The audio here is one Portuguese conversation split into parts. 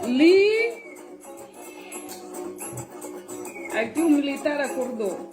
Lee, aquí un militar acordó.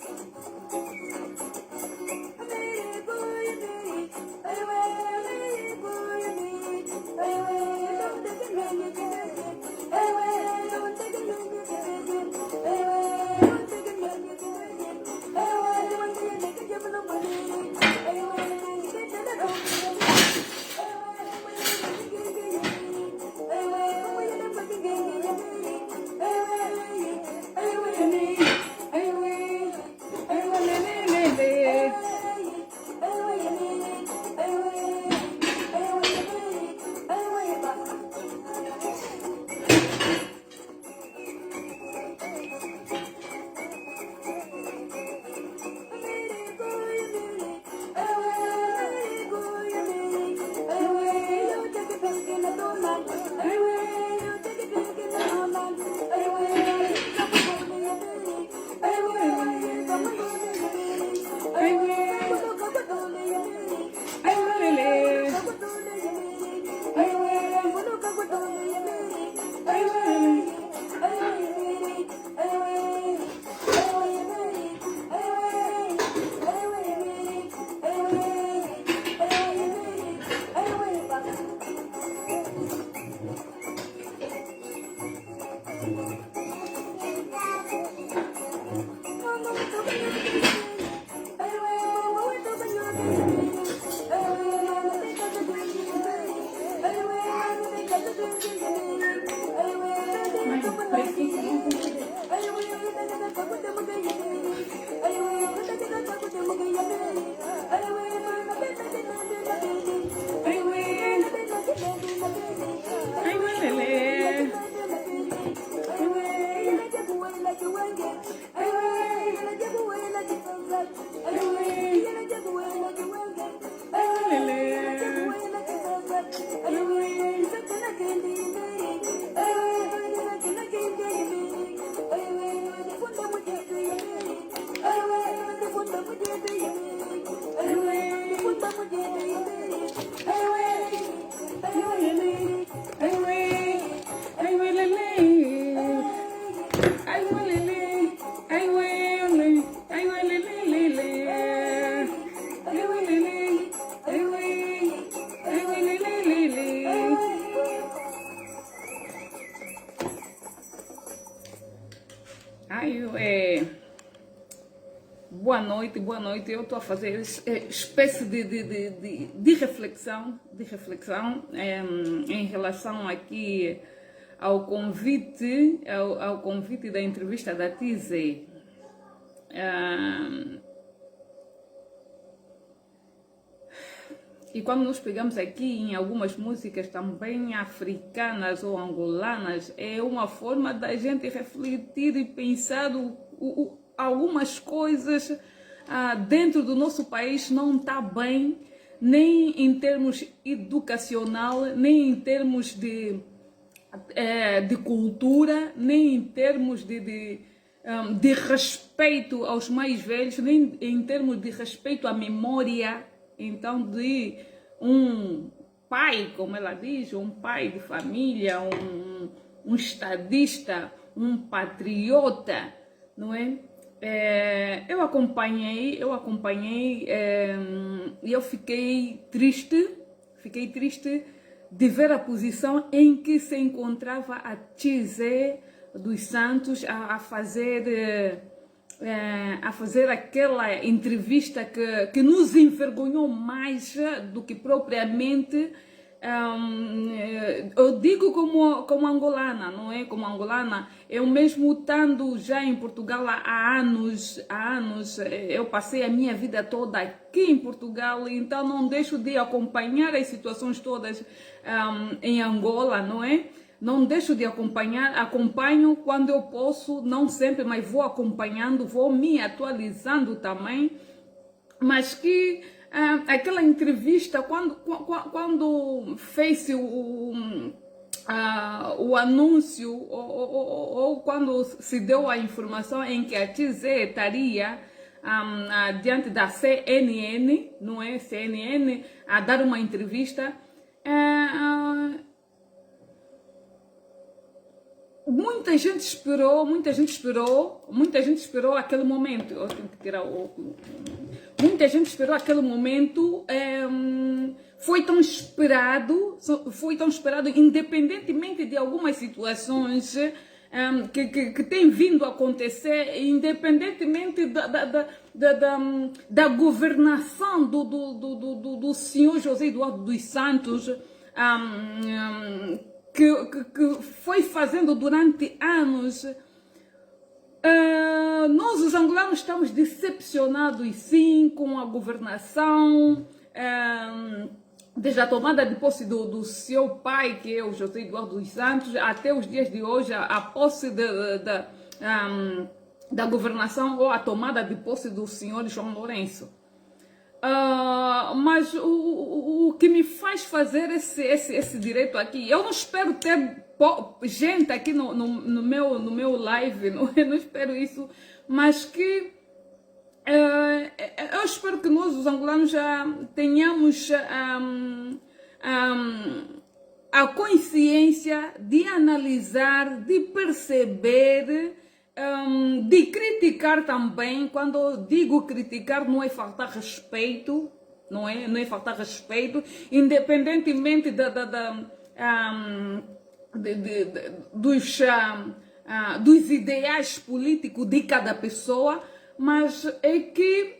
Caio, boa noite, boa noite. Eu estou a fazer espécie de reflexão, em relação aqui ao convite, ao convite da entrevista da Tizé. E quando nós pegamos aqui em algumas músicas também africanas ou angolanas, é uma forma da gente refletir e pensar algumas coisas dentro do nosso país não está bem, nem em termos educacional, nem em termos de cultura, nem em termos de respeito aos mais velhos, nem em termos de respeito à memória. Então, de um pai, como ela diz, um pai de família, um estadista, um patriota, não é? Eu acompanhei e eu fiquei triste de ver a posição em que se encontrava a Tizé dos Santos a fazer aquela entrevista que nos envergonhou mais do que propriamente. Eu digo como angolana, não é? Como angolana, eu mesmo estando já em Portugal há anos, eu passei a minha vida toda aqui em Portugal, então não deixo de acompanhar as situações todas em Angola, não é? Não deixo de acompanhar, acompanho quando eu posso, não sempre, mas vou acompanhando, vou me atualizando também. Mas que aquela entrevista, quando fez o anúncio, ou quando se deu a informação em que a Tizé estaria diante da CNN, não é? CNN, a dar uma entrevista. Muita gente esperou aquele momento. Eu tenho que tirar o óculos. Muita gente esperou aquele momento. Foi tão esperado, independentemente de algumas situações que têm vindo a acontecer, independentemente da governação do senhor José Eduardo dos Santos, que foi fazendo durante anos. Nós, os angolanos, estamos decepcionados, sim, com a governação, desde a tomada de posse do seu pai, que é o José Eduardo dos Santos, até os dias de hoje, a posse da governação ou a tomada de posse do senhor João Lourenço. Mas o que me faz fazer esse direito aqui, eu não espero ter gente aqui no meu live, não espero isso, mas que eu espero que nós, os angolanos, já tenhamos a consciência de analisar, de perceber, de criticar também. Quando eu digo criticar, não é faltar respeito, não é faltar respeito, independentemente dos ideais políticos de cada pessoa, mas é que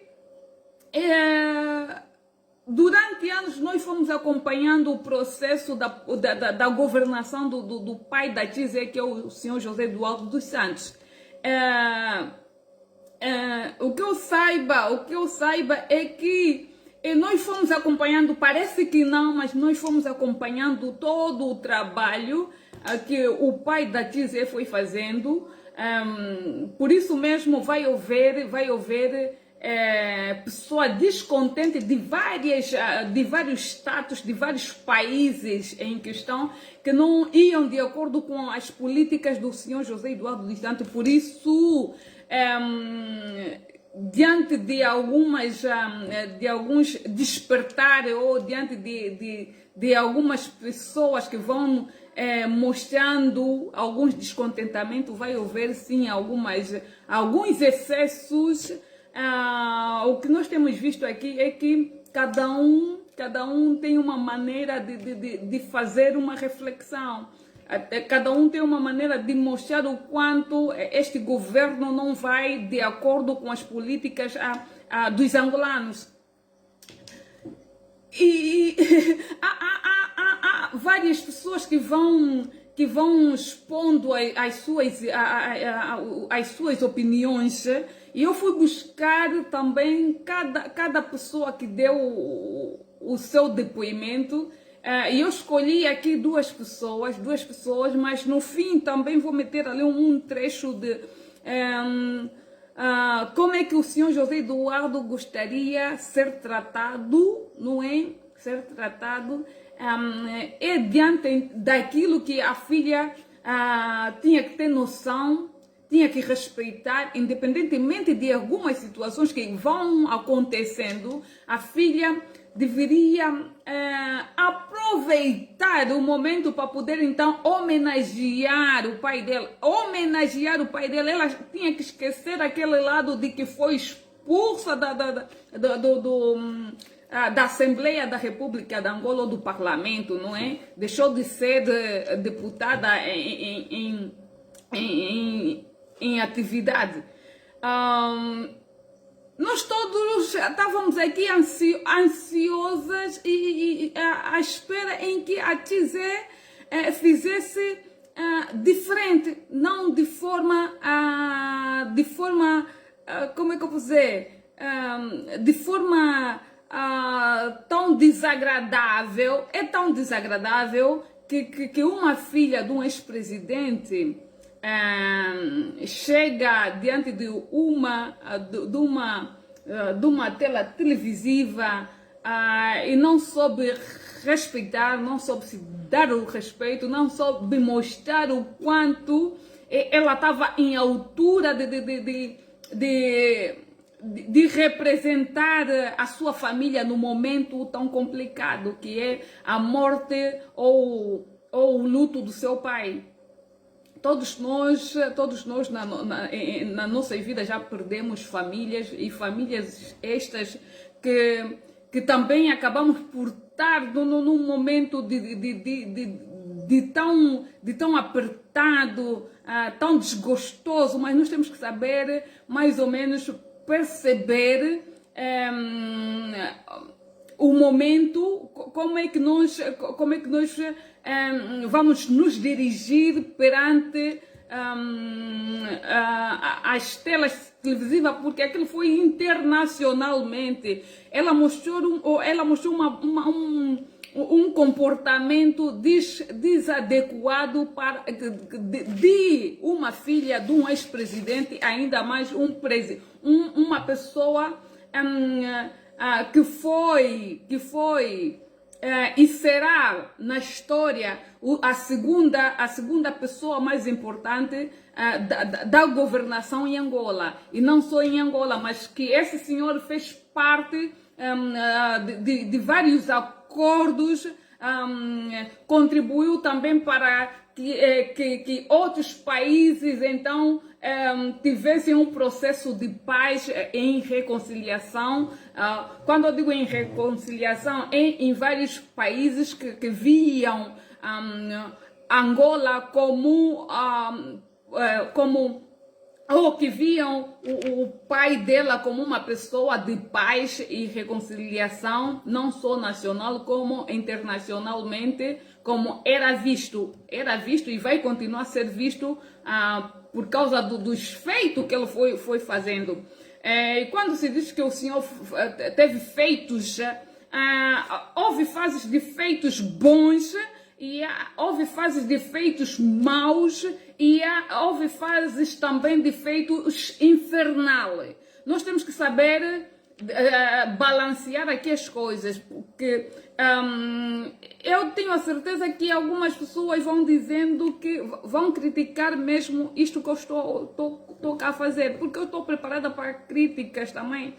durante anos nós fomos acompanhando o processo da governação do pai da Tizé, que é o senhor José Eduardo dos Santos. O que eu saiba é que nós fomos acompanhando, parece que não, mas nós fomos acompanhando todo o trabalho que o pai da Tizé foi fazendo. Por isso mesmo vai haver pessoa descontente de vários status, de vários países em questão, que não iam de acordo com as políticas do senhor José Eduardo dos Santos. Por isso, diante de alguns despertar, ou diante de algumas pessoas que vão mostrando alguns descontentamentos, vai haver sim alguns excessos. O que nós temos visto aqui é que cada um tem uma maneira de fazer uma reflexão. Cada um tem uma maneira de mostrar o quanto este governo não vai de acordo com as políticas dos angolanos. E há várias pessoas que vão expondo as suas opiniões, e eu fui buscar também cada pessoa que deu o seu depoimento, e eu escolhi aqui duas pessoas, mas no fim também vou meter ali um trecho de como é que o senhor José Eduardo gostaria ser tratado, não é? Ser tratado é diante daquilo que a filha tinha que ter noção, tinha que respeitar, independentemente de algumas situações que vão acontecendo, a filha deveria aproveitar o momento para poder então homenagear o pai dela. Ela tinha que esquecer aquele lado de que foi expulsa da Assembleia da República de Angola ou do Parlamento, não é? Deixou de ser deputada em atividade. Nós todos estávamos aqui ansiosas e à espera em que a Tizé fizesse diferente, não de forma, como é que eu vou dizer, de forma tão desagradável. É tão desagradável que uma filha de um ex-presidente chega diante de uma tela televisiva e não soube respeitar, não soube se dar o respeito, não soube mostrar o quanto ela estava em altura de representar a sua família no momento tão complicado que é a morte ou o luto do seu pai. Todos nós na nossa vida já perdemos famílias, e famílias estas que também acabamos por estar num momento de tão apertado, tão desgostoso, mas nós temos que saber mais ou menos perceber o momento, como é que nós vamos nos dirigir perante as telas televisivas, porque aquilo foi internacionalmente. Ela mostrou um comportamento desadequado de uma filha de um ex-presidente, ainda mais uma pessoa que foi e será na história a segunda pessoa mais importante da governação em Angola. E não só em Angola, mas que esse senhor fez parte de vários acordos, contribuiu também para que outros países então tivessem um processo de paz em reconciliação. Quando eu digo em reconciliação, em vários países que viam Angola ou que viam o pai dela como uma pessoa de paz e reconciliação, não só nacional como internacionalmente, como era visto e vai continuar a ser visto por causa dos feitos que ele foi fazendo. E quando se diz que o senhor teve feitos, houve fases de feitos bons, e houve fases de feitos maus, e houve fases também de feitos infernais. Nós temos que saber balancear aqui as coisas, porque eu tenho a certeza que algumas pessoas vão dizendo que vão criticar mesmo isto que eu estou cá a fazer, porque eu estou preparada para críticas também.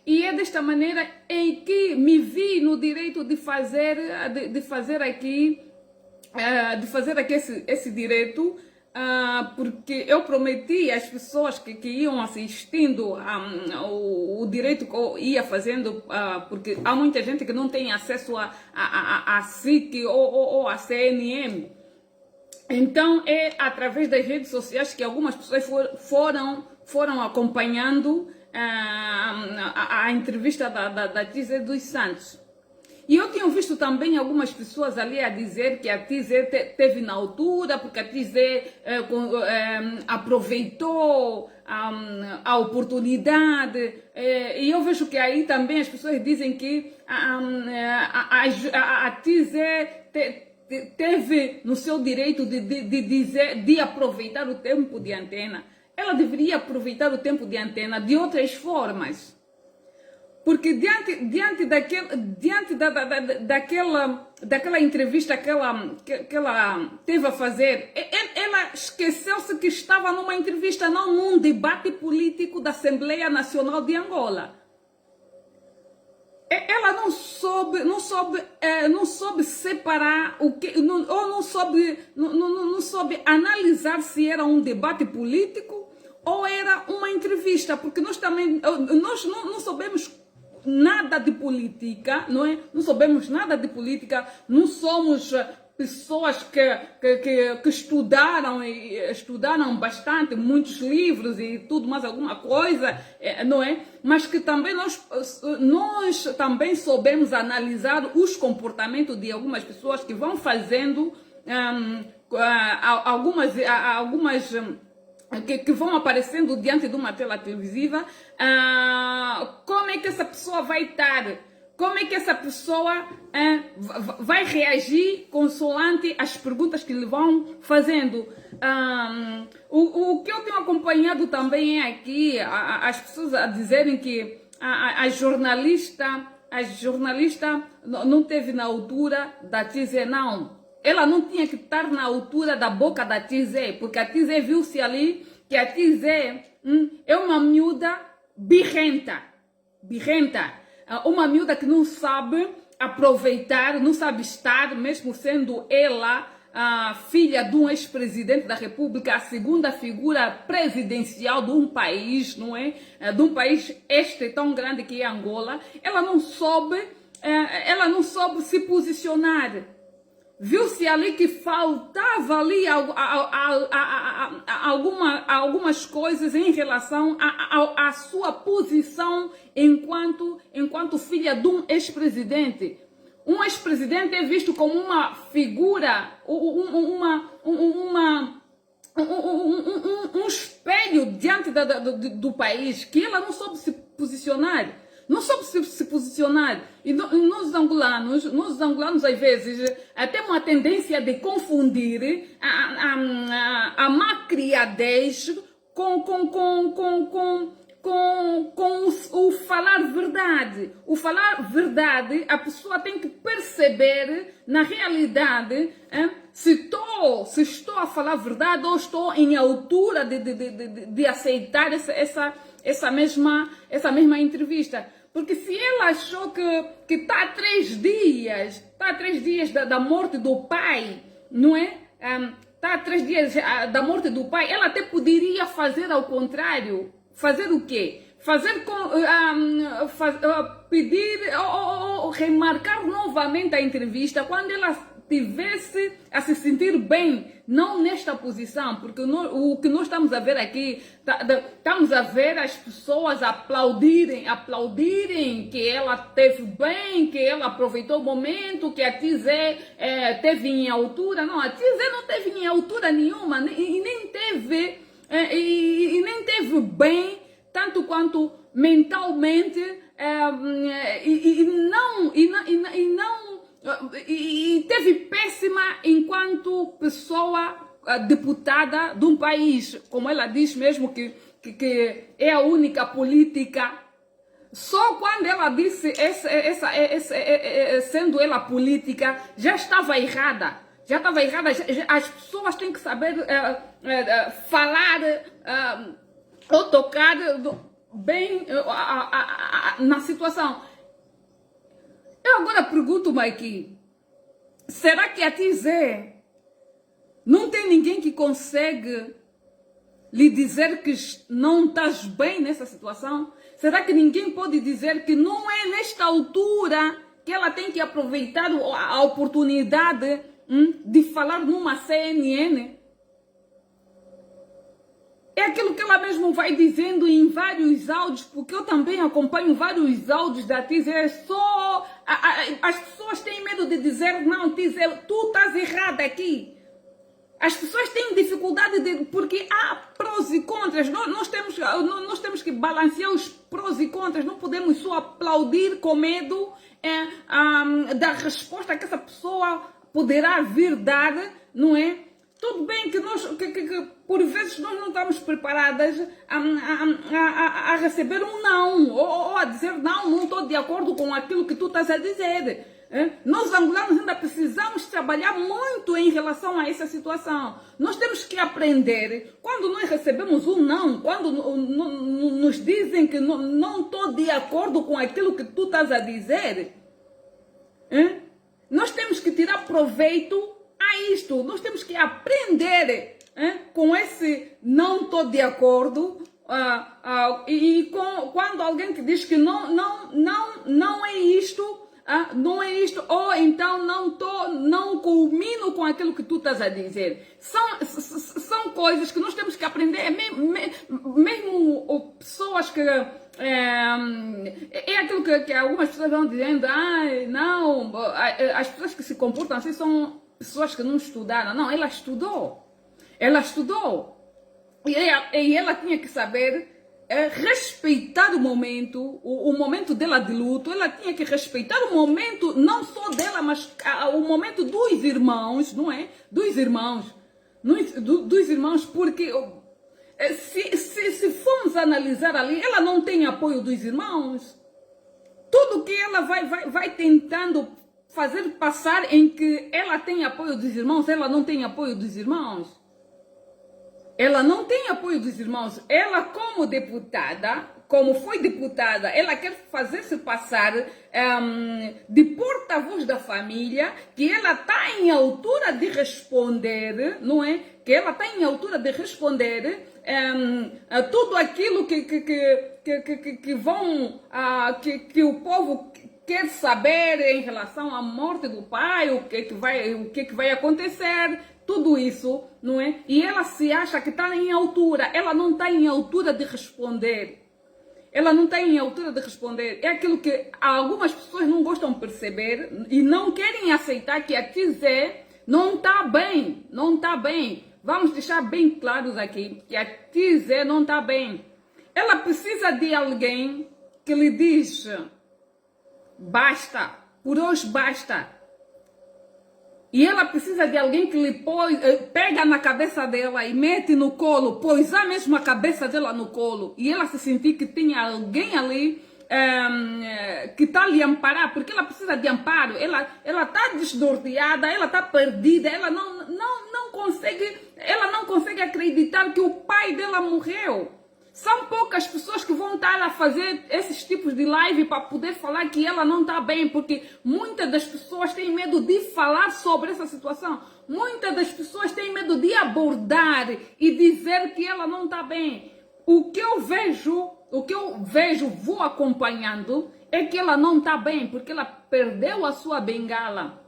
E é desta maneira em que me vi no direito de fazer aqui esse direito, porque eu prometi às pessoas que iam assistindo o direito que eu ia fazendo, porque há muita gente que não tem acesso a SIC ou a CNM. Então é através das redes sociais que algumas pessoas foram acompanhando a entrevista da Tizé dos Santos. E eu tinha visto também algumas pessoas ali a dizer que a Tizé teve na altura, porque a Tizé aproveitou a oportunidade. E eu vejo que aí também as pessoas dizem que a Tizé teve no seu direito de aproveitar o tempo de antena. Ela deveria aproveitar o tempo de antena de outras formas. Porque diante daquela entrevista que ela teve a fazer, ela esqueceu-se que estava numa entrevista, não num debate político da Assembleia Nacional de Angola. Ela não soube separar o que, ou não soube analisar se era um debate político ou era uma entrevista, porque nós não soubemos nada de política, não é? Não sabemos nada de política, não somos pessoas que estudaram bastante, muitos livros e tudo mais alguma coisa, não é? Mas que também nós também soubemos analisar os comportamentos de algumas pessoas que vão fazendo algumas que vão aparecendo diante de uma tela televisiva. Como é que essa pessoa vai estar? Como é que essa pessoa vai reagir consoante as perguntas que lhe vão fazendo? O que eu tenho acompanhado também é aqui as pessoas a dizerem que a jornalista não teve na altura da Tizé, não. Ela não tinha que estar na altura da boca da Tizé, porque a Tizé viu-se ali que a Tizé é uma miúda birrenta. Uma miúda que não sabe aproveitar, não sabe estar, mesmo sendo ela a filha de um ex-presidente da República, a segunda figura presidencial de um país, não é? De um país tão grande que é Angola. Ela não soube se posicionar. Viu-se ali que faltava ali algumas coisas em relação à sua posição enquanto filha de um ex-presidente. Um ex-presidente é visto como uma figura, um espelho diante do país, que ela não soube se posicionar. Não soube se posicionar. E nós angolanos, às vezes, temos uma tendência de confundir a macriadez com o falar verdade. O falar verdade, a pessoa tem que perceber, na realidade, se estou a falar verdade ou estou em altura de aceitar essa mesma entrevista. Porque se ela achou que está a 3 dias, da morte do pai, não é? Está a 3 dias da morte do pai, ela até poderia fazer ao contrário. Fazer o quê? Pedir ou remarcar novamente a entrevista quando ela tivesse a se sentir bem, não nesta posição, porque o que nós estamos a ver aqui, estamos a ver as pessoas aplaudirem que ela teve bem, que ela aproveitou o momento, que a Tizé teve em altura. Não, a Tizé não teve em altura nenhuma e nem teve bem, tanto quanto mentalmente, e teve péssima enquanto pessoa deputada de um país, como ela diz mesmo que é a única política. Só quando ela disse sendo ela política, já estava errada. As pessoas têm que saber falar ou tocar bem na situação. Eu agora pergunto-me aqui, será que a Tizé não tem ninguém que consegue lhe dizer que não estás bem nessa situação? Será que ninguém pode dizer que não é nesta altura que ela tem que aproveitar a oportunidade de falar numa CNN? É aquilo que ela mesmo vai dizendo em vários áudios, porque eu também acompanho vários áudios da Tizer. As pessoas têm medo de dizer, não, Tizer, tu estás errada aqui. As pessoas têm dificuldade porque há prós e contras. Nós temos que balancear os prós e contras. Não podemos só aplaudir com medo da resposta que essa pessoa poderá vir dar, não é? Tudo bem que por vezes nós não estamos preparadas a receber um não, ou a dizer não estou de acordo com aquilo que tu estás a dizer. Nós angolanos ainda precisamos trabalhar muito em relação a essa situação. Nós temos que aprender, quando nós recebemos um não, quando nos dizem que não estou de acordo com aquilo que tu estás a dizer, nós temos que tirar proveito a isto. Nós temos que aprender com esse não estou de acordo quando alguém te diz que não é isto, não é isto, ou então não culmino com aquilo que tu estás a dizer. São coisas que nós temos que aprender, mesmo pessoas que... É aquilo que algumas pessoas vão dizendo, não, as pessoas que se comportam assim são pessoas que não estudaram. Não, ela estudou. Ela estudou. E ela tinha que saber respeitar o momento dela de luto. Ela tinha que respeitar o momento, não só dela, mas o momento dos irmãos, não é? Dos irmãos. Dos irmãos, porque se formos analisar ali, ela não tem apoio dos irmãos. Tudo que ela vai tentando fazer passar em que ela tem apoio dos irmãos, ela não tem apoio dos irmãos. Ela não tem apoio dos irmãos. Ela, como deputada, como foi deputada, ela quer fazer-se passar de porta-voz da família, que ela está em altura de responder, não é? Que ela está em altura de responder tudo aquilo que o povo quer saber em relação à morte do pai, o que vai acontecer, tudo isso, não é? E ela se acha que está em altura. Ela não está em altura de responder. Ela não está em altura de responder. É aquilo que algumas pessoas não gostam de perceber e não querem aceitar, que a Tizé não está bem. Não está bem. Vamos deixar bem claros aqui que a Tizé não está bem. Ela precisa de alguém que lhe diz: basta, por hoje basta. E ela precisa de alguém que lhe pega na cabeça dela e mete no colo, pôs a mesma cabeça dela no colo, e ela se sentir que tem alguém ali que está a lhe amparar, porque ela precisa de amparo. Ela está desnorteada, ela está perdida, ela não consegue acreditar que o pai dela morreu. São poucas pessoas que vão estar a fazer esses tipos de live para poder falar que ela não está bem, porque muitas das pessoas têm medo de falar sobre essa situação. Muitas das pessoas têm medo de abordar e dizer que ela não está bem. O que eu vejo, vou acompanhando, é que ela não está bem, porque ela perdeu a sua bengala.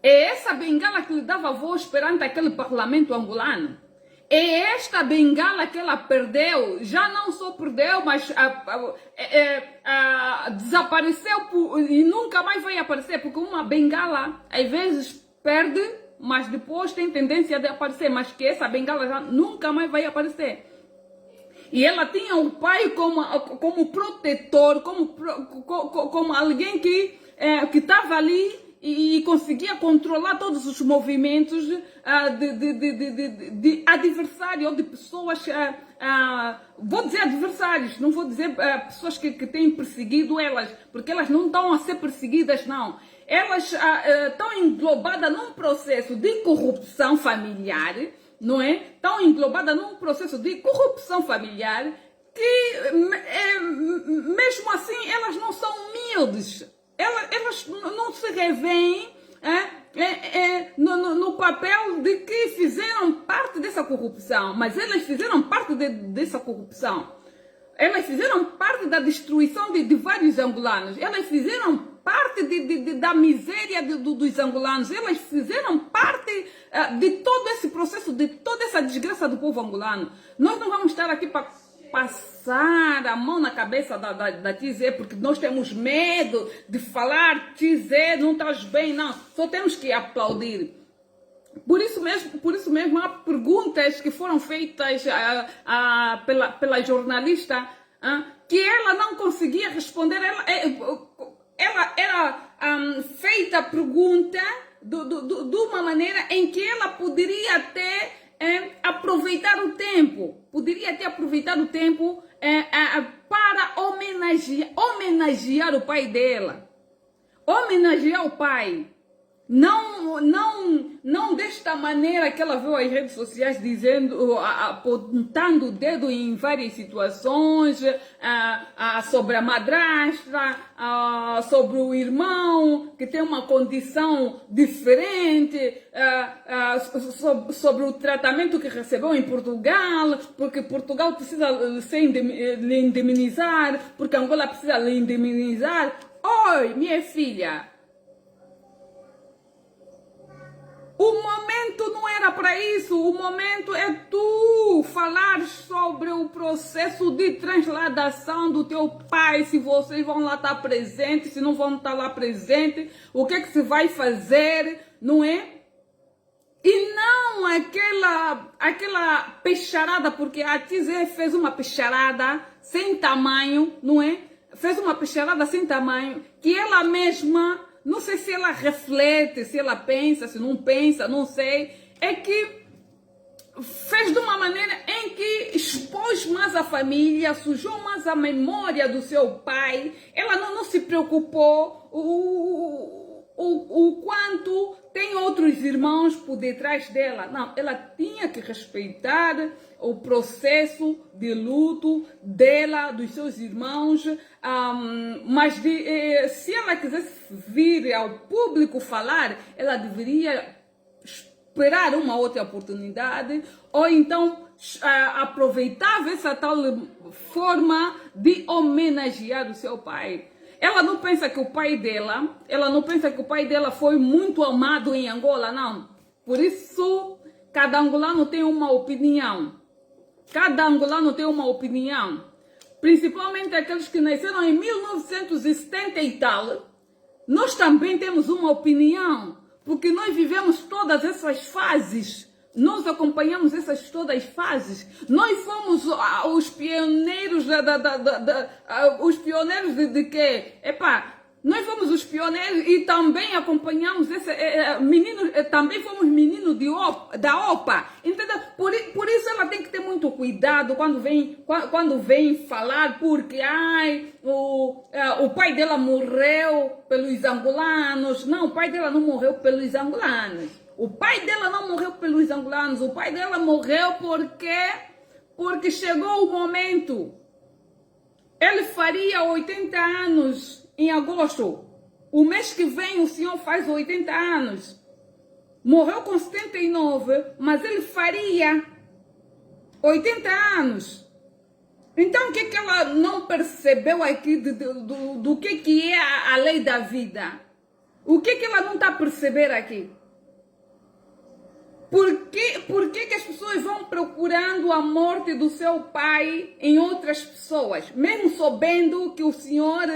É essa bengala que lhe dava voz perante aquele parlamento angolano. É esta bengala que ela perdeu, já não só perdeu, mas desapareceu e nunca mais vai aparecer, porque uma bengala às vezes perde, mas depois tem tendência de aparecer, mas que essa bengala já nunca mais vai aparecer. E ela tinha o pai como protetor, como alguém que estava ali e conseguia controlar todos os movimentos de adversário ou de pessoas, vou dizer adversários, não vou dizer pessoas que têm perseguido elas, porque elas não estão a ser perseguidas, não. Elas estão englobadas num processo de corrupção familiar, não é? Estão englobadas num processo de corrupção familiar que, mesmo assim, elas não são humildes. Elas não se revêem no papel de que fizeram parte dessa corrupção, mas elas fizeram parte dessa corrupção. Elas fizeram parte da destruição de vários angolanos. Elas fizeram parte da miséria dos angolanos. Elas fizeram parte de todo esse processo, de toda essa desgraça do povo angolano. Nós não vamos estar aqui para passar a mão na cabeça da Tizé, porque nós temos medo de falar: Tizé, não estás bem, não. Só temos que aplaudir. Por isso mesmo há perguntas que foram feitas pela jornalista que ela não conseguia responder. Ela era feita a pergunta de uma maneira em que ela poderia até aproveitar o tempo. Poderia até aproveitar o tempo para homenagear o pai dela. Homenagear o pai. Não desta maneira que ela viu as redes sociais dizendo, apontando o dedo em várias situações, sobre a madrasta, sobre o irmão que tem uma condição diferente, sobre o tratamento que recebeu em Portugal, porque Portugal precisa lhe indemnizar, porque Angola precisa lhe indemnizar. Oi, minha filha! O momento não era para isso. O momento é tu falar sobre o processo de transladação do teu pai. Se vocês vão lá estar presentes, se não vão estar lá presentes, o que é que se vai fazer, não é? E não aquela peixarada, porque a Tizé fez uma peixarada sem tamanho, não é? Fez uma peixarada sem tamanho, que ela mesma... Não sei se ela reflete, se ela pensa, se não pensa, não sei. É que fez de uma maneira em que expôs mais a família, sujou mais a memória do seu pai. Ela não se preocupou o quanto tem outros irmãos por detrás dela. Não, ela tinha que respeitar o processo de luto dela, dos seus irmãos, mas se ela quisesse vir ao público falar, ela deveria esperar uma outra oportunidade, ou então aproveitava essa tal forma de homenagear o seu pai. Ela não pensa que o pai dela foi muito amado em Angola, não. Por isso, cada angolano tem uma opinião. Cada angolano tem uma opinião. Principalmente aqueles que nasceram em 1970 e tal. Nós também temos uma opinião. Porque nós vivemos todas essas fases. Nós acompanhamos todas as fases. Nós fomos os pioneiros os pioneiros de quê? Nós fomos os pioneiros e também acompanhamos também fomos meninos da OPA. Entendeu? Por isso ela tem que ter muito cuidado quando vem falar, porque o pai dela morreu pelos angolanos. Não, o pai dela não morreu pelos angolanos. O pai dela não morreu pelos angolanos. O pai dela morreu porque chegou o momento. Ele faria 80 anos em agosto. O mês que vem o senhor faz 80 anos. Morreu com 79, mas ele faria 80 anos. Então o que ela não percebeu aqui do que é a lei da vida? O que ela não está a perceber aqui? Por que as pessoas vão procurando a morte do seu pai em outras pessoas? Mesmo sabendo que o senhor,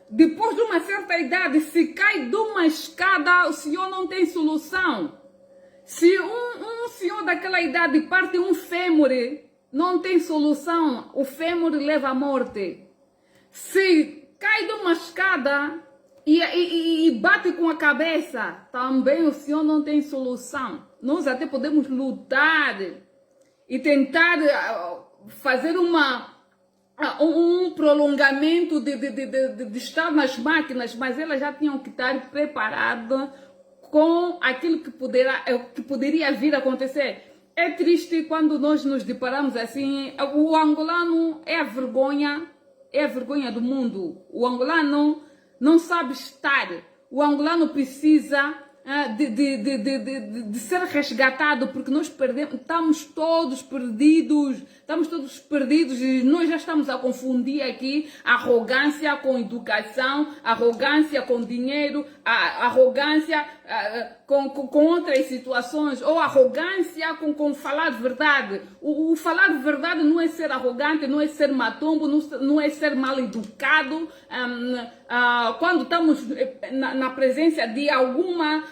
depois de uma certa idade, se cai de uma escada, o senhor não tem solução. Se um senhor daquela idade parte um fêmur, não tem solução. O fêmur leva à morte. Se cai de uma escada... E bate com a cabeça, também o senhor não tem solução. Nós até podemos lutar e tentar fazer um prolongamento de estar nas máquinas, mas elas já tinham que estar preparadas com aquilo que poderia vir a acontecer. É triste quando nós nos deparamos assim. O angolano é a vergonha do mundo. O angolano não sabe estar. O angolano precisa de ser resgatado, porque nós perdemos, estamos todos perdidos e nós já estamos a confundir aqui arrogância com educação, arrogância com dinheiro, arrogância com outras situações, ou arrogância com falar de verdade. O falar de verdade não é ser arrogante, não é ser matumbo, não é ser mal educado. Quando estamos na presença de algumas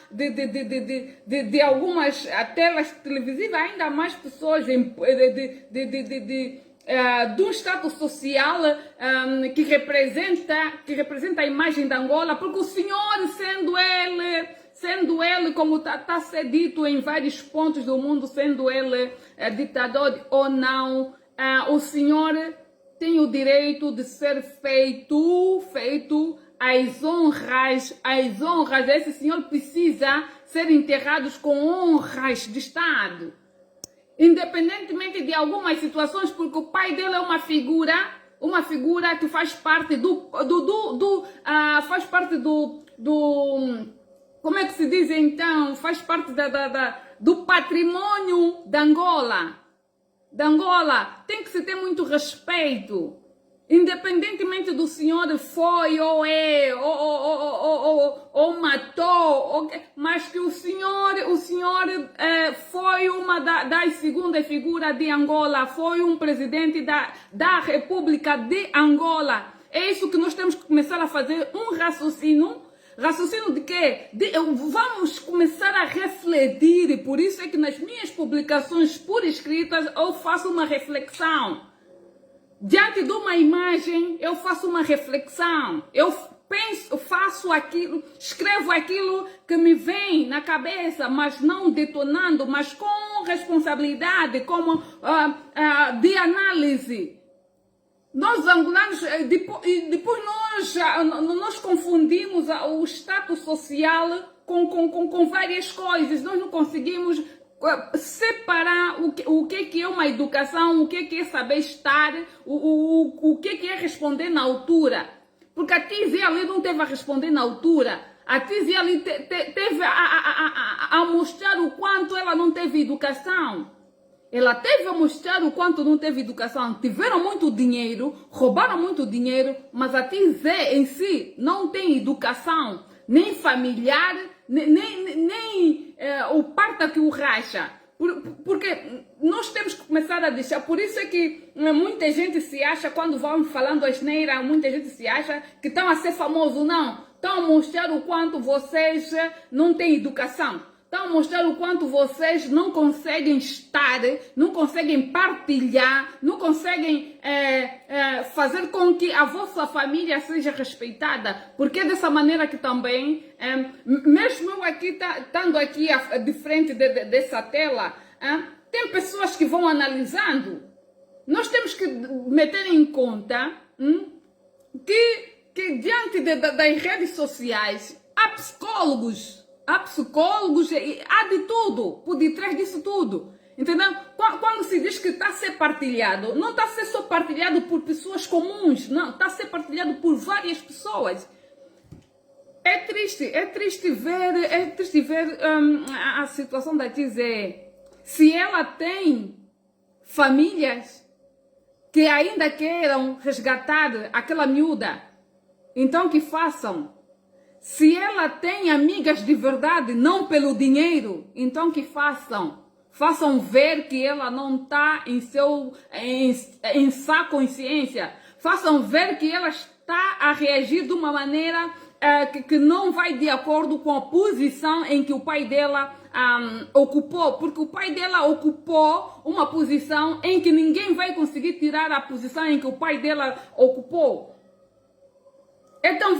telas televisivas, ainda mais pessoas de um status social que representa a imagem de Angola, porque o senhor, sendo ele, como está a ser dito em vários pontos do mundo, sendo ele ditador ou não, o senhor tem o direito de ser feito às honras. Esse senhor precisa ser enterrado com honras de Estado, independentemente de algumas situações, porque o pai dele é uma figura que faz parte como é que se diz então? Faz parte do patrimônio da Angola. Tem que se ter muito respeito, independentemente do senhor foi ou é ou matou, mas que o senhor foi uma das segundas figuras de Angola, foi um presidente da República de Angola. É isso que nós temos que começar a fazer, um raciocínio de quê? Vamos começar a refletir, e por isso é que nas minhas publicações por escritas eu faço uma reflexão. Diante de uma imagem, eu faço uma reflexão. Eu penso, faço aquilo, escrevo aquilo que me vem na cabeça, mas não detonando, mas com responsabilidade, como de análise. Nós angolanos, depois nós confundimos o status social com várias coisas. Nós não conseguimos separar o que é uma educação, o que é saber estar, o que é responder na altura. Porque a Tizi ali não teve a responder na altura. A Tizi ali teve a mostrar o quanto ela não teve educação. Ela teve a mostrar o quanto não teve educação. Tiveram muito dinheiro, roubaram muito dinheiro, mas a Tizi em si não tem educação, nem familiar, nem o parta que o racha. Porque nós temos que começar a deixar. Por isso é que muita gente se acha, quando vão falando asneira, muita gente se acha que estão a ser famoso. Não, estão a mostrar o quanto vocês não têm educação. Estão a mostrar o quanto vocês não conseguem estar, não conseguem partilhar, não conseguem fazer com que a vossa família seja respeitada. Porque é dessa maneira que também, mesmo eu aqui, estando aqui de frente dessa tela, tem pessoas que vão analisando. Nós temos que meter em conta que diante das redes sociais há psicólogos, há de tudo por detrás disso tudo. Entendeu? Quando se diz que está a ser partilhado, não está a ser só partilhado por pessoas comuns, não, está a ser partilhado por várias pessoas. É triste ver a situação da Tizi. Se ela tem famílias que ainda queiram resgatar aquela miúda, então que façam. Se ela tem amigas de verdade, não pelo dinheiro, então que façam. Façam ver que ela não está em sã consciência. Façam ver que ela está a reagir de uma maneira que não vai de acordo com a posição em que o pai dela ocupou. Porque o pai dela ocupou uma posição em que ninguém vai conseguir tirar a posição em que o pai dela ocupou. É tão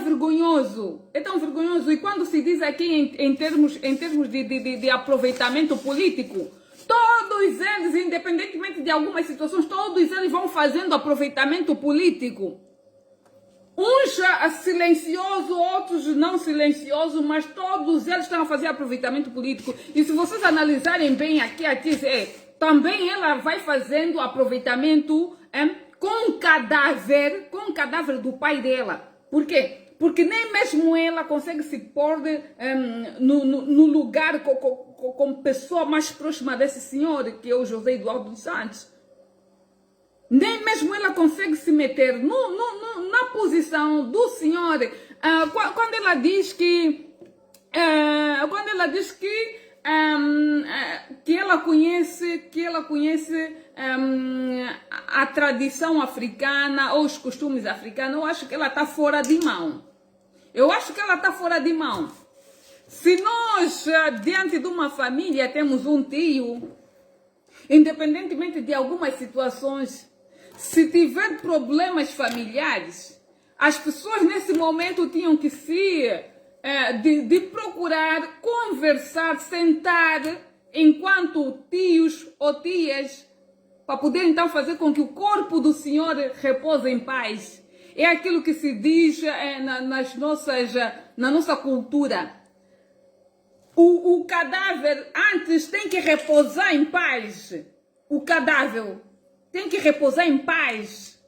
vergonhoso. E quando se diz aqui em termos de aproveitamento político, todos eles, independentemente de algumas situações, todos eles vão fazendo aproveitamento político. Uns silenciosos, outros não silenciosos, mas todos eles estão a fazer aproveitamento político. E se vocês analisarem bem aqui, também ela vai fazendo aproveitamento com o cadáver do pai dela. Por quê? porque nem mesmo ela consegue se pôr no lugar como pessoa mais próxima desse senhor, que é o José Eduardo dos Santos. Nem mesmo ela consegue se meter na posição do senhor. Quando ela diz que que ela conhece a tradição africana ou os costumes africanos, eu acho que ela está fora de mão. Se nós, diante de uma família, temos um tio, independentemente de algumas situações, se tiver problemas familiares, as pessoas nesse momento tinham que de procurar conversar, sentar enquanto tios ou tias, para poder então fazer com que o corpo do Senhor repouse em paz. É aquilo que se diz na nossa cultura. O cadáver antes tem que repousar em paz. O cadáver tem que repousar em paz.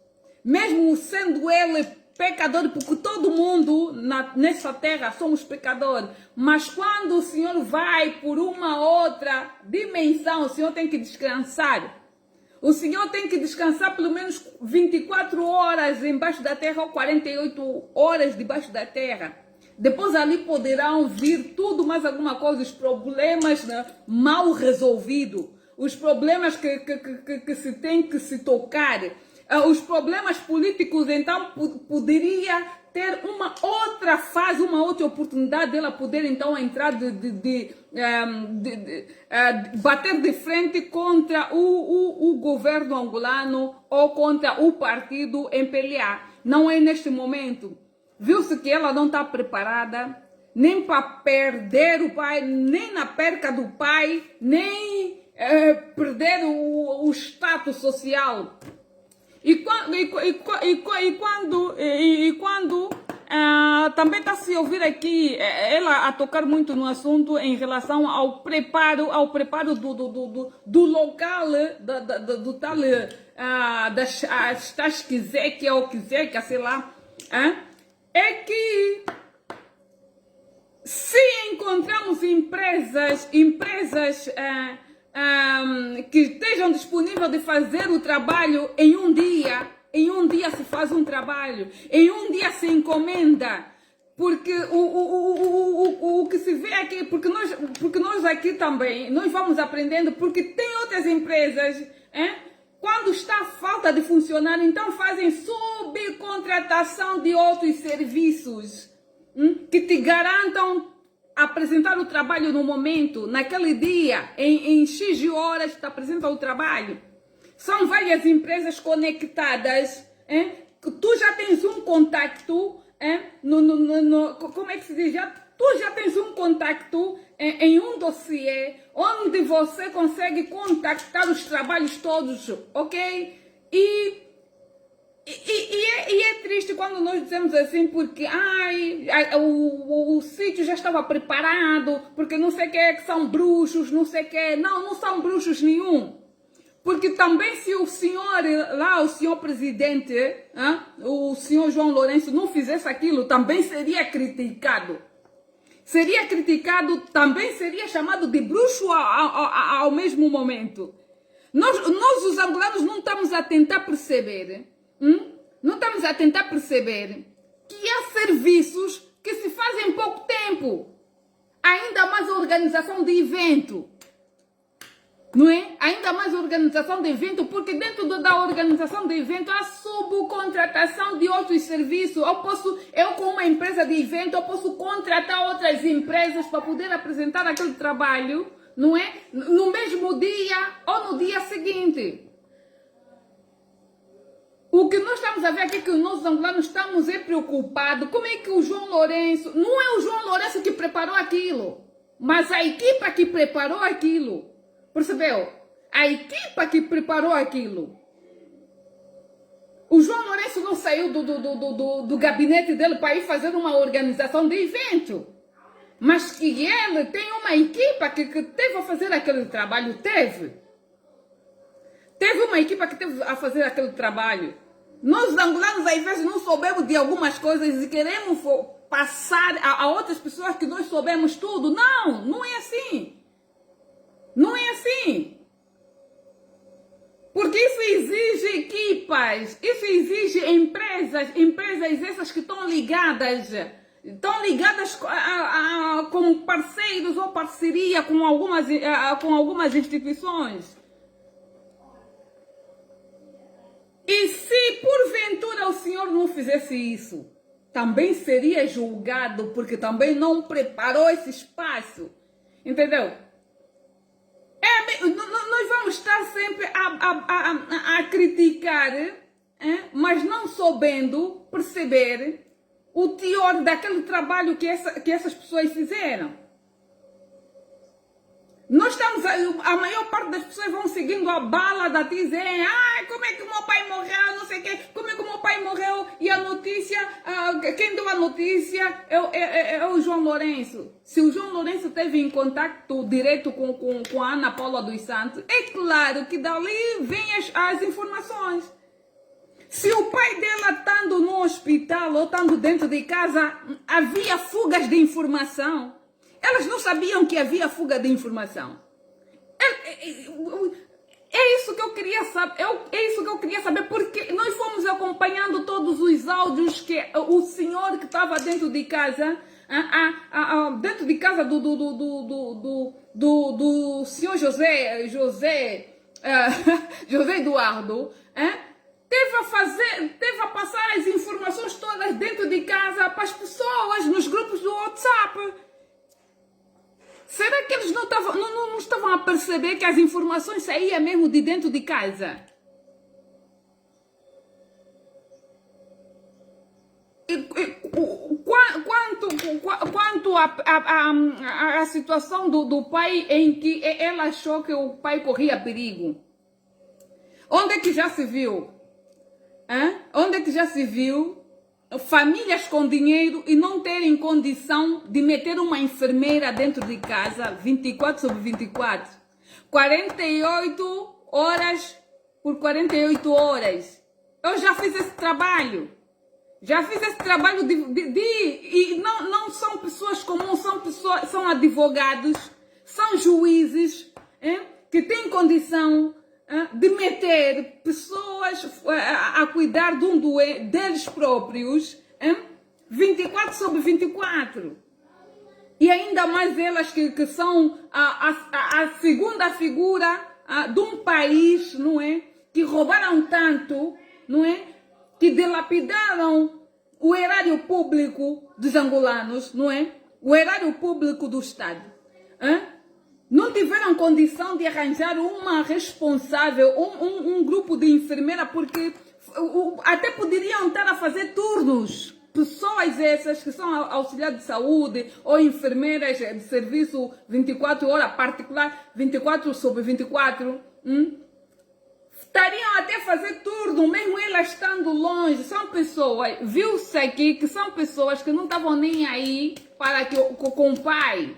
Mesmo sendo ele pecador, porque todo mundo nessa terra somos pecadores. Mas quando o Senhor vai por uma outra dimensão, o Senhor tem que descansar. O Senhor tem que descansar pelo menos 24 horas embaixo da terra ou 48 horas debaixo da terra. Depois ali poderão vir tudo mais alguma coisa, os problemas mal resolvidos, os problemas que se tem que se tocar, os problemas políticos, então poderia ter uma outra fase, uma outra oportunidade dela poder então entrar bater de frente contra o governo angolano ou contra o partido MPLA. Não é neste momento. Viu-se que ela não está preparada nem para perder o pai, nem na perca do pai, nem perder o status social. E quando também está se ouvir aqui ela a tocar muito no assunto em relação ao preparo do local do tal das quisequia ou quisequia, sei lá, é que se encontramos empresas que estejam disponíveis de fazer o trabalho em um dia se faz um trabalho, em um dia se encomenda, porque o que se vê aqui, porque nós aqui também, nós vamos aprendendo, porque tem outras empresas, quando está falta de funcionário, então fazem subcontratação de outros serviços, que te garantam apresentar o trabalho no momento, naquele dia, em X de horas, te apresenta o trabalho. São várias empresas conectadas, que tu já tens um contacto, como é que se diz? Tu já tens um contacto em um dossiê, onde você consegue contactar os trabalhos todos, ok? E é triste quando nós dizemos assim, porque o sítio já estava preparado, porque não sei o que são bruxos, não sei o que. Não são bruxos nenhum. Porque também se o senhor lá, o senhor presidente, o senhor João Lourenço não fizesse aquilo, também seria criticado. Seria criticado, também seria chamado de bruxo ao mesmo momento. Nós os angolanos não estamos a tentar perceber, não estamos a tentar perceber que há serviços que se fazem em pouco tempo. Ainda mais a organização de evento. Não é? Ainda mais organização de evento, porque dentro da organização de evento há subcontratação de outros serviços. Eu como uma empresa de evento, eu posso contratar outras empresas para poder apresentar aquele trabalho, não é? No mesmo dia ou no dia seguinte. O que nós estamos a ver aqui é que nós angolanos estamos preocupados. Como é que o João Lourenço, não é o João Lourenço que preparou aquilo, mas a equipa que preparou aquilo. Percebeu? A equipa que preparou aquilo. O João Lourenço não saiu do gabinete dele para ir fazer uma organização de evento. Mas que ele tem uma equipa que teve a fazer aquele trabalho. Teve uma equipa que teve a fazer aquele trabalho. Nós, os angolanos, às vezes não soubemos de algumas coisas e queremos passar a outras pessoas que nós soubemos tudo. Não, não é assim. Não é assim. Porque isso exige equipas, isso exige empresas essas que estão ligadas com parceiros ou parceria com algumas instituições. E se porventura o senhor não fizesse isso, também seria julgado porque também não preparou esse espaço, entendeu? Nós vamos estar sempre a criticar, mas não sabendo perceber o teor daquele trabalho que essas pessoas fizeram. Nós estamos, a maior parte das pessoas vão seguindo a bala da dizer, como é que o meu pai morreu, não sei o quê, como é que o meu pai morreu, e a notícia, quem deu a notícia é o João Lourenço. Se o João Lourenço teve em contato direto com a Ana Paula dos Santos, é claro que dali vêm as informações. Se o pai dela estando no hospital ou estando dentro de casa, havia fugas de informação. Elas não sabiam que havia fuga de informação. É isso que eu queria saber. É isso que eu queria saber, porque nós fomos acompanhando todos os áudios que o senhor que estava dentro de casa, do senhor José Eduardo, teve a passar as informações todas dentro de casa para as pessoas nos grupos do WhatsApp. Será que eles não estavam a perceber que as informações saíam mesmo de dentro de casa? Quanto à situação do pai, em que ela achou que o pai corria perigo. Onde é que já se viu? Onde é que já se viu famílias com dinheiro e não terem condição de meter uma enfermeira dentro de casa 24/24, 48 horas por 48 horas. Eu já fiz esse trabalho. E não são pessoas comuns, são advogados, são juízes, que têm condição de meter pessoas a cuidar deles próprios 24/24. E ainda mais elas que são a segunda figura de um país, não é? Que roubaram tanto, não é? Que dilapidaram o erário público dos angolanos, não é? O erário público do Estado. Não tiveram condição de arranjar uma responsável, um grupo de enfermeira, porque até poderiam estar a fazer turnos. Pessoas essas que são auxiliares de saúde ou enfermeiras de serviço 24 horas particular, 24/24, estariam até a fazer turno, mesmo elas estando longe. São pessoas, viu-se aqui que são pessoas que não estavam nem aí com o pai.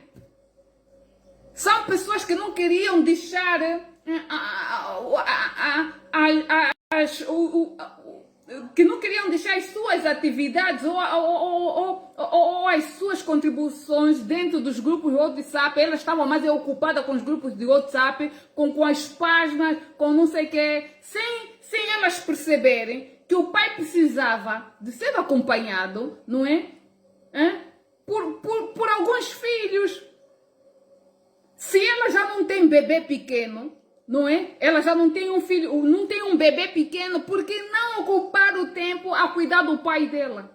São pessoas que não queriam deixar que não queriam deixar as suas atividades ou as suas contribuições dentro dos grupos de WhatsApp. Elas estavam mais ocupadas com os grupos de WhatsApp, com as páginas, com não sei o quê, sem elas perceberem que o pai precisava de ser acompanhado, não é? Por alguns filhos. Se ela já não tem bebê pequeno, não é? Ela já não tem um filho, não tem um bebê pequeno, por que não ocupar o tempo a cuidar do pai dela?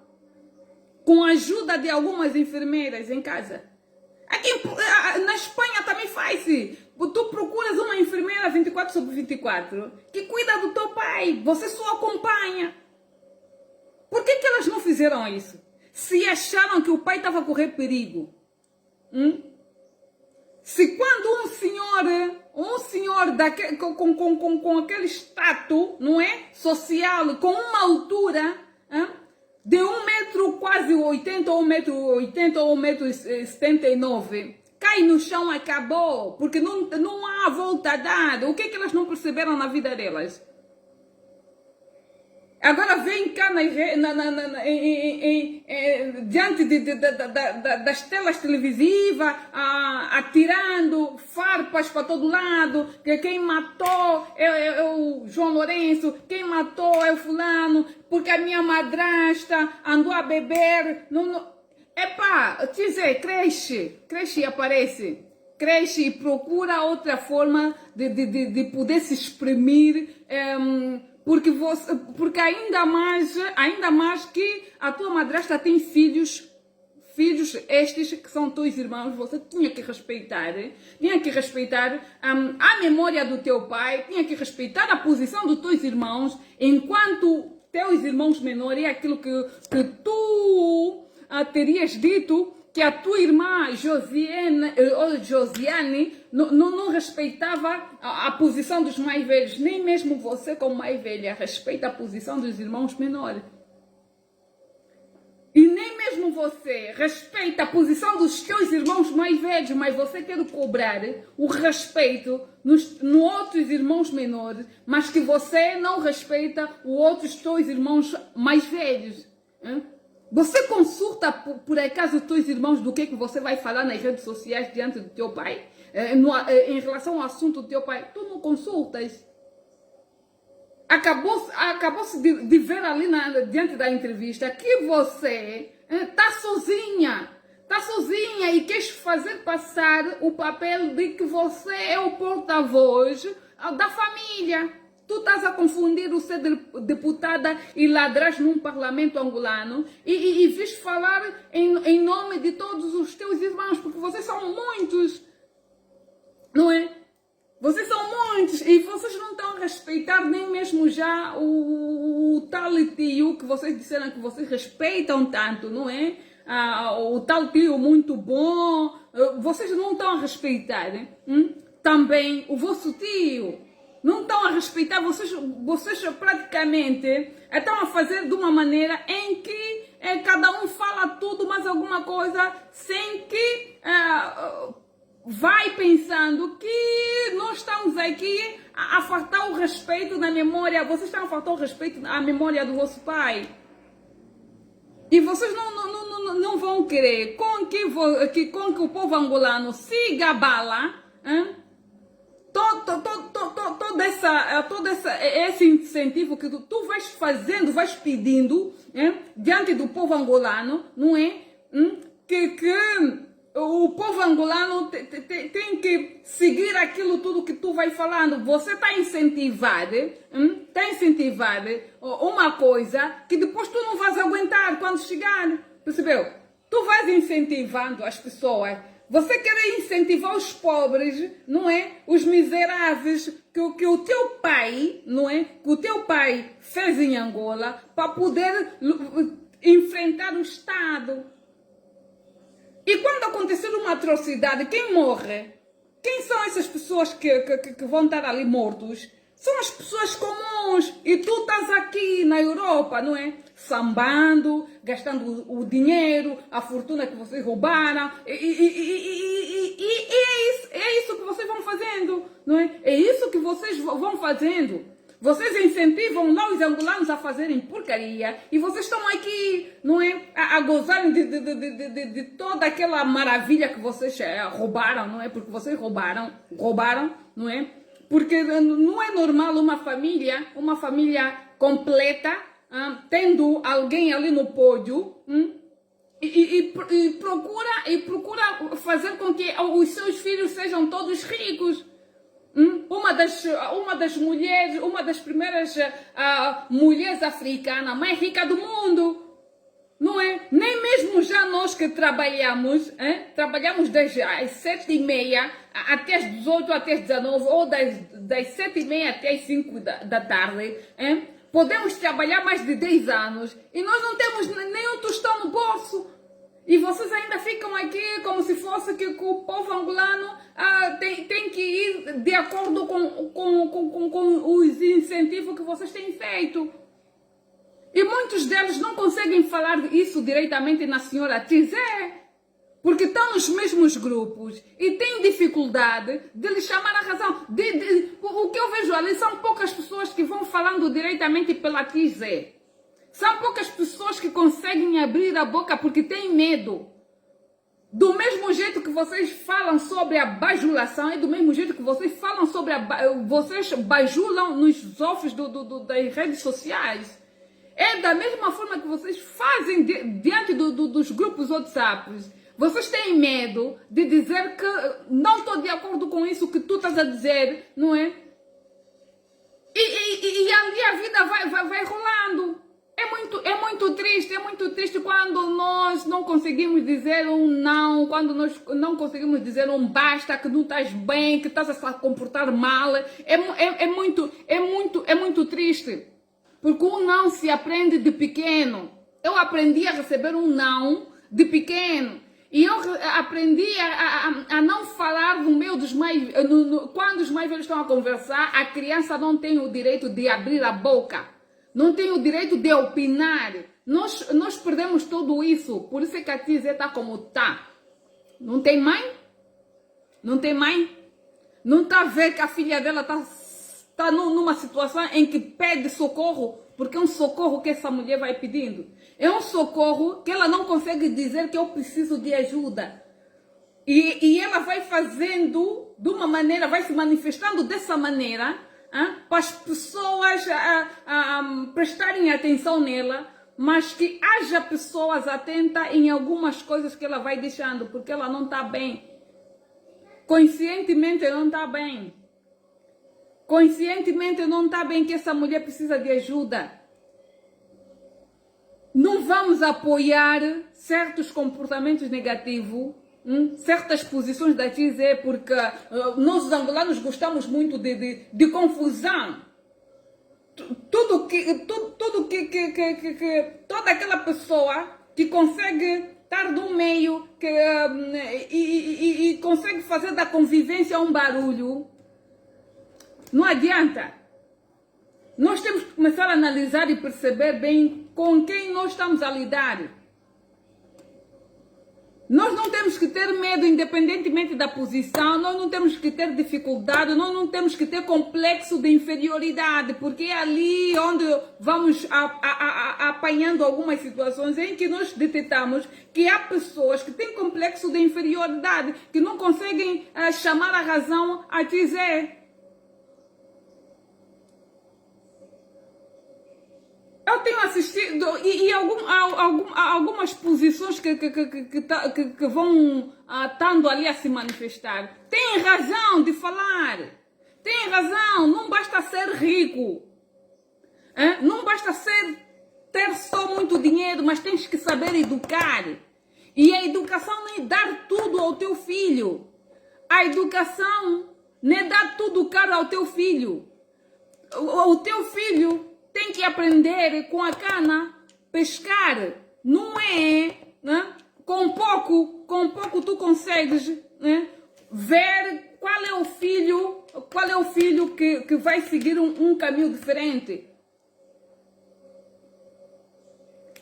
Com a ajuda de algumas enfermeiras em casa. Aqui na Espanha também faz-se. Tu procuras uma enfermeira 24/24 que cuida do teu pai, você só acompanha. Por que elas não fizeram isso? Se acharam que o pai estava a correr perigo. Se quando um senhor com aquele status, não é? Social, com uma altura de 1,80 m ou 1,80 m ou 1,79 m, cai no chão, acabou, porque não há volta a dar. O que elas não perceberam na vida delas? Agora vem cá diante das telas televisivas, atirando farpas para todo lado, que quem matou é o João Lourenço, quem matou é o fulano, porque a minha madrasta andou a beber. Epá, te dizer, cresce e aparece. Cresce e procura outra forma de poder se exprimir, porque ainda mais que a tua madrasta tem filhos estes que são teus irmãos, você tinha que respeitar a memória do teu pai, tinha que respeitar a posição dos teus irmãos, enquanto teus irmãos menores, é aquilo que tu terias dito, que a tua irmã Josiane não respeitava a posição dos mais velhos. Nem mesmo você, como mais velha, respeita a posição dos irmãos menores. E nem mesmo você respeita a posição dos teus irmãos mais velhos, mas você quer cobrar o respeito nos outros irmãos menores, mas que você não respeita os outros teus irmãos mais velhos. Hein? Você consulta, por acaso, os teus irmãos do que você vai falar nas redes sociais diante do teu pai? Em relação ao assunto do teu pai, tu não consultas. Acabou-se de ver ali diante da entrevista que você está sozinha. Está sozinha e quer fazer passar o papel de que você é o porta-voz da família. Tu estás a confundir o ser deputada e ladras num parlamento angolano e vis falar em nome de todos os teus irmãos, porque vocês são muitos, não é? Vocês são muitos e vocês não estão a respeitar nem mesmo já o tal tio que vocês disseram que vocês respeitam tanto, não é? O tal tio muito bom, vocês não estão a respeitar, também o vosso tio. Não estão a respeitar, vocês praticamente estão a fazer de uma maneira em que cada um fala tudo, mais alguma coisa, sem que vai pensando que nós estamos aqui a faltar o respeito na memória, vocês estão a faltar o respeito à memória do vosso pai. E vocês não vão querer com que o povo angolano siga a bala, todo esse incentivo que tu vais fazendo, vais pedindo diante do povo angolano, não é? Que o povo angolano tem que seguir aquilo tudo que tu vai falando. Você está incentivado, uma coisa que depois tu não vais aguentar quando chegar, percebeu? Tu vais incentivando as pessoas. Você quer incentivar os pobres, não é? Os miseráveis que o teu pai, não é? Que o teu pai fez em Angola para poder enfrentar o Estado. E quando acontecer uma atrocidade, quem morre? Quem são essas pessoas que vão estar ali mortos? São as pessoas comuns. E tu estás aqui na Europa, não é? Sambando, gastando o dinheiro, a fortuna que vocês roubaram. E é isso que vocês vão fazendo, não é? É isso que vocês vão fazendo. Vocês incentivam lá os angolanos a fazerem porcaria e vocês estão aqui, não é? A gozarem de toda aquela maravilha que vocês roubaram, não é? Porque vocês roubaram, não é? Porque não é normal uma família completa, tendo alguém ali no pódio, e procura fazer com que os seus filhos sejam todos ricos. Uma das primeiras mulheres africanas mais rica do mundo, não é? Nem mesmo já nós que trabalhamos desde as 7h30 até as 18, até as 19, ou das 7h30 até as 5 da tarde, podemos trabalhar mais de 10 anos e nós não temos nem um tostão no bolso. E vocês ainda ficam aqui como se fosse que o povo angolano tem que ir de acordo com os incentivos que vocês têm feito. E muitos deles não conseguem falar isso diretamente na senhora Tizé, porque estão nos mesmos grupos e têm dificuldade de lhe chamar a razão. O que eu vejo vejo ali, são poucas pessoas que vão falando diretamente pela TZ. São poucas pessoas que conseguem abrir a boca porque têm medo. Do mesmo jeito que vocês falam sobre a bajulação, é do mesmo jeito que vocês falam sobre vocês bajulam nos offs das redes sociais. É da mesma forma que vocês fazem diante dos grupos WhatsApp. Vocês têm medo de dizer que não estou de acordo com isso que tu estás a dizer, não é? E ali a vida vai rolando. É muito triste quando nós não conseguimos dizer um não, quando nós não conseguimos dizer um basta, que não estás bem, que estás a se comportar mal. É muito triste. Porque um não se aprende de pequeno. Eu aprendi a receber um não de pequeno. E eu aprendi a não falar no meio dos mais... Quando os mais velhos estão a conversar, a criança não tem o direito de abrir a boca. Não tem o direito de opinar. Nós perdemos tudo isso. Por isso é que a Tizé está como está. Não tem mãe? Não tem mãe? Não está a ver que a filha dela está numa situação em que pede socorro? Porque é um socorro que essa mulher vai pedindo. É um socorro que ela não consegue dizer que eu preciso de ajuda. E ela vai fazendo de uma maneira, vai se manifestando dessa maneira, para as pessoas prestarem atenção nela, mas que haja pessoas atentas em algumas coisas que ela vai deixando, porque ela não está bem. Conscientemente não está bem. Conscientemente não está bem que essa mulher precisa de ajuda. Não vamos apoiar certos comportamentos negativos, certas posições da TZ, porque nós os angolanos gostamos muito de confusão. Toda aquela pessoa que consegue estar no meio e consegue fazer da convivência um barulho, não adianta. Nós temos que começar a analisar e perceber bem com quem nós estamos a lidar. Nós não temos que ter medo, independentemente da posição, nós não temos que ter dificuldade, nós não temos que ter complexo de inferioridade, porque é ali onde vamos apanhando algumas situações em que nós detectamos que há pessoas que têm complexo de inferioridade, que não conseguem chamar a razão a dizer. Eu tenho assistido e algumas posições que vão estando ali a se manifestar. Tem razão de falar. Tem razão. Não basta ser rico. Não basta ter só muito dinheiro, mas tens que saber educar. E a educação não é dar tudo ao teu filho. A educação não é dar tudo caro ao teu filho. O teu filho tem que aprender com a cana pescar. Não é, né? Com pouco tu consegues, né? Ver qual é o filho que vai seguir um caminho diferente.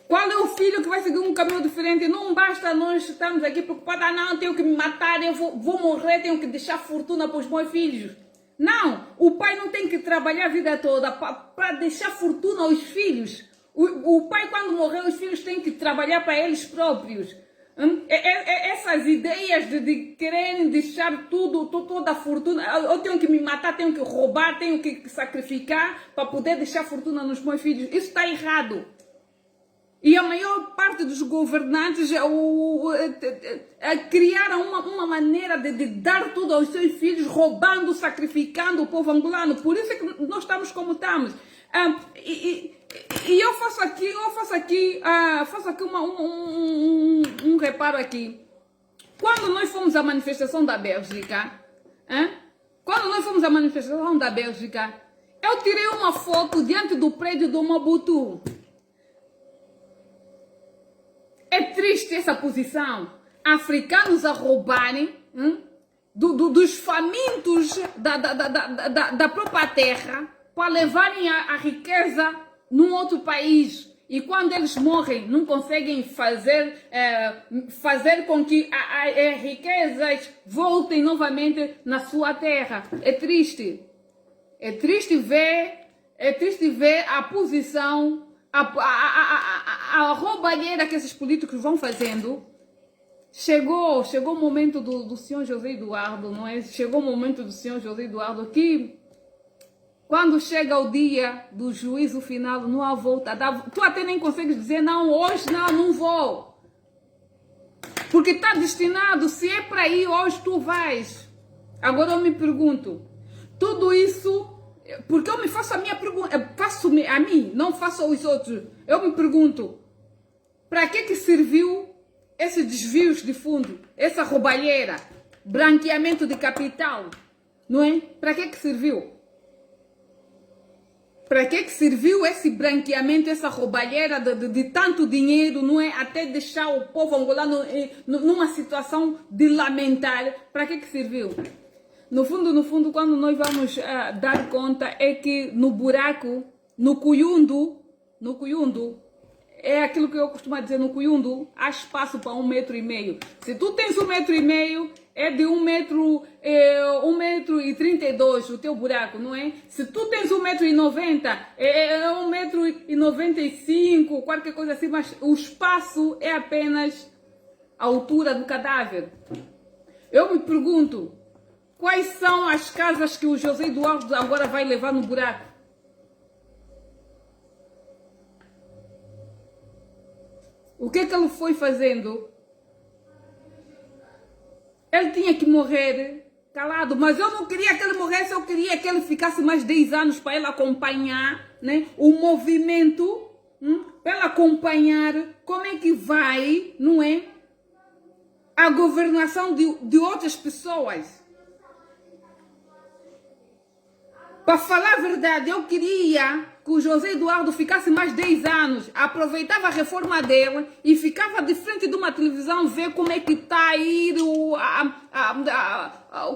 Qual é o filho que vai seguir um caminho diferente? Não basta nós estarmos aqui preocupados, não, tenho que me matar, eu vou morrer, tenho que deixar fortuna para os meus filhos. Não, o pai não tem que trabalhar a vida toda para deixar fortuna aos filhos. O pai, quando morrer, os filhos têm que trabalhar para eles próprios. Essas ideias de quererem deixar toda a fortuna, eu tenho que me matar, tenho que roubar, tenho que sacrificar para poder deixar fortuna nos meus filhos, isso está errado. E a maior parte dos governantes criaram uma maneira de dar tudo aos seus filhos, roubando, sacrificando o povo angolano. Por isso é que nós estamos como estamos. E eu faço aqui um reparo aqui. Quando nós fomos à manifestação da Bélgica, eu tirei uma foto diante do prédio do Mobutu. É triste essa posição. Africanos a roubarem dos famintos da própria terra para levarem a riqueza num outro país. E quando eles morrem, não conseguem fazer com que as riquezas voltem novamente na sua terra. É triste. É triste ver a posição, a roubalheira que esses políticos vão fazendo. Chegou o momento do senhor José Eduardo, não é? Chegou o momento do senhor José Eduardo que, quando chega o dia do juízo final, não há volta. Tu até nem consegues dizer, não, hoje não vou. Porque está destinado, se é para ir, hoje tu vais. Agora eu me pergunto, tudo isso, porque eu me faço a minha pergunta, faço a mim, não faço aos outros. Eu me pergunto, para que serviu esses desvios de fundo, essa roubalheira, branqueamento de capital, não é? Para que serviu? Para que serviu esse branqueamento, essa roubalheira de tanto dinheiro, não é? Até deixar o povo angolano numa situação de lamentar. Para que serviu? No fundo, quando nós vamos dar conta, é que no buraco, no cuyundo, é aquilo que eu costumo dizer, no cuyundo, há espaço para 1,5 metro. Se tu tens 1,5 metro, é de 1,32 metro o teu buraco, não é? Se tu tens 1,90 metro, é 1,95 metro, qualquer coisa assim, mas o espaço é apenas a altura do cadáver. Eu me pergunto, quais são as casas que o José Eduardo agora vai levar no buraco? O que ele foi fazendo? Ele tinha que morrer calado, mas eu não queria que ele morresse, eu queria que ele ficasse mais 10 anos para ele acompanhar, né, o movimento, para ele acompanhar como é que vai, não é, a governação de outras pessoas. Para falar a verdade, eu queria que o José Eduardo ficasse mais 10 anos, aproveitava a reforma dele e ficava de frente de uma televisão ver como é que está a ir,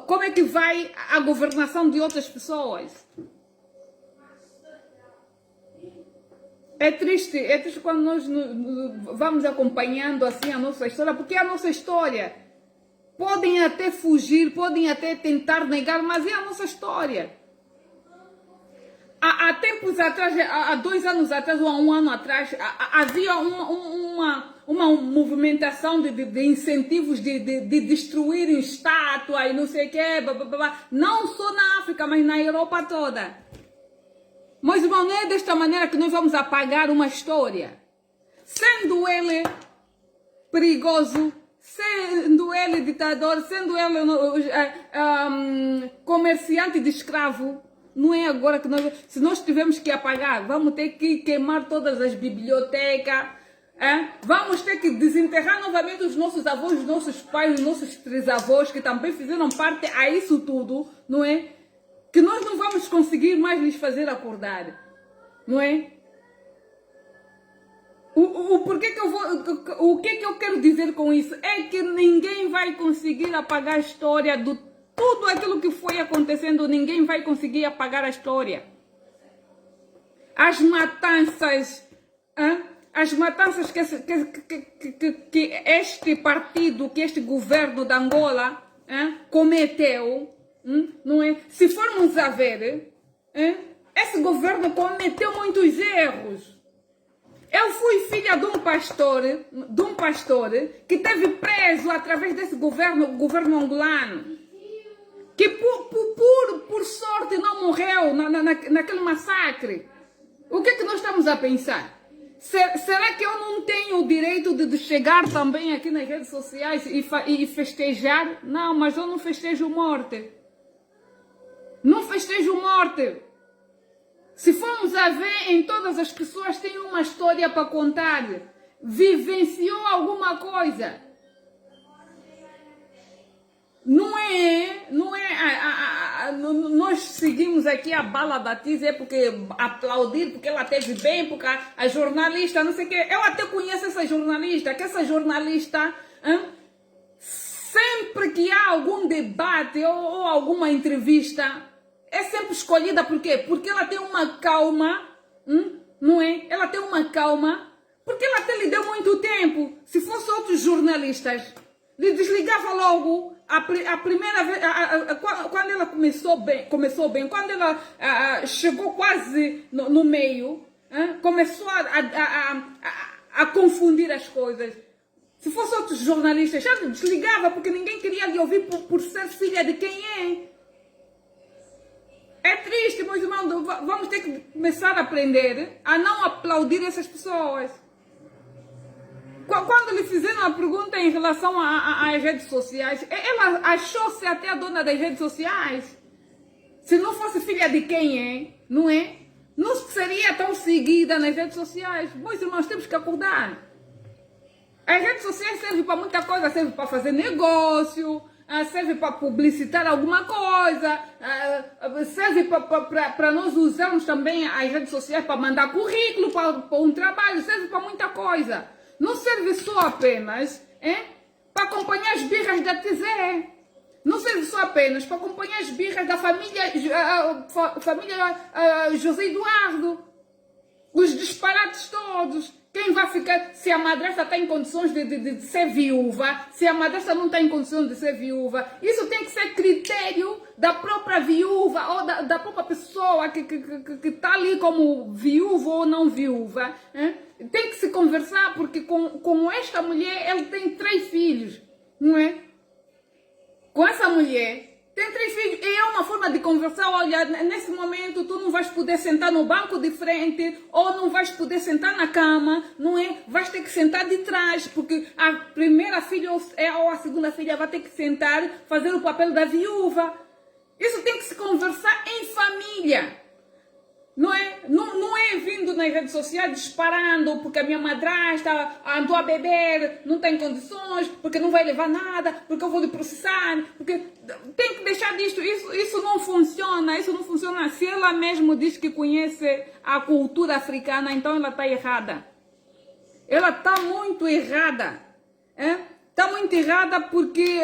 como é que vai a governação de outras pessoas. É triste quando nós vamos acompanhando assim a nossa história, porque é a nossa história. Podem até fugir, podem até tentar negar, mas é a nossa história. Há tempos atrás, há 2 anos atrás ou há 1 ano atrás, havia uma movimentação de incentivos de destruírem estátua e não sei o quê, blá, blá, blá. Não só na África, mas na Europa toda. Mas, irmão, não é desta maneira que nós vamos apagar uma história. Sendo ele perigoso, sendo ele ditador, sendo ele comerciante de escravo, não é agora que nós... Se nós tivermos que apagar, vamos ter que queimar todas as bibliotecas, vamos ter que desenterrar novamente os nossos avós, os nossos pais, os nossos trisavós, que também fizeram parte a isso tudo, não é? Que nós não vamos conseguir mais lhes fazer acordar, não é? O que é que eu quero dizer com isso? É que ninguém vai conseguir apagar a história do tudo aquilo que foi acontecendo, ninguém vai conseguir apagar a história. As matanças que este partido, que este governo de Angola cometeu, não é? Se formos a ver, esse governo cometeu muitos erros. Eu fui filha de um pastor que teve preso através desse governo angolano. Que por sorte não morreu naquele massacre. O que é que nós estamos a pensar? Será que eu não tenho o direito de chegar também aqui nas redes sociais e festejar? Não, mas eu não festejo morte. Não festejo morte. Se formos a ver, em todas as pessoas têm uma história para contar. Vivenciou alguma coisa. Nós seguimos aqui a bala da Tiz, porque aplaudir, porque ela teve bem, porque a jornalista, não sei o quê. Eu até conheço essa jornalista, sempre que há algum debate ou alguma entrevista, é sempre escolhida por quê? Porque ela tem uma calma, não é? Ela tem uma calma, porque ela até lhe deu muito tempo. Se fossem outros jornalistas, Lhe desligava logo. A primeira vez, quando ela começou bem, quando ela chegou quase no meio, começou a confundir as coisas. Se fosse outros jornalistas, já desligava, porque ninguém queria lhe ouvir por ser filha de quem é. É triste, meus irmãos, vamos ter que começar a aprender a não aplaudir essas pessoas. Quando lhe fizeram a pergunta em relação às redes sociais, ela achou-se até a dona das redes sociais. Se não fosse filha de quem é, não é? Não seria tão seguida nas redes sociais. Meus irmãos, temos que acordar. As redes sociais servem para muita coisa, servem para fazer negócio, serve para publicitar alguma coisa, serve para nós usarmos também as redes sociais para mandar currículo, para um trabalho, serve para muita coisa. Não serve só apenas para acompanhar as birras da TZ. Não serve só apenas para acompanhar as birras da família José Eduardo. Os disparates todos. Quem vai ficar, se a madrasta está em condições de ser viúva, se a madrasta não está em condições de ser viúva, isso tem que ser critério da própria viúva ou da própria pessoa que está ali como viúva ou não viúva. Tem que se conversar, porque com esta mulher ele tem 3 filhos, não é? Com essa mulher tem 3 filhos, e é uma forma de conversar. Olha, nesse momento tu não vais poder sentar no banco de frente, ou não vais poder sentar na cama, não é? Vais ter que sentar de trás, porque a primeira filha ou a segunda filha vai ter que sentar, fazer o papel da viúva. Isso tem que se conversar em família. Não é vindo nas redes sociais disparando porque a minha madrasta andou a beber, não tem condições, porque não vai levar nada, porque eu vou lhe processar, porque tem que deixar disto. Isso não funciona, isso não funciona. Se ela mesmo diz que conhece a cultura africana, então ela está errada. Ela está muito errada. Está muito errada porque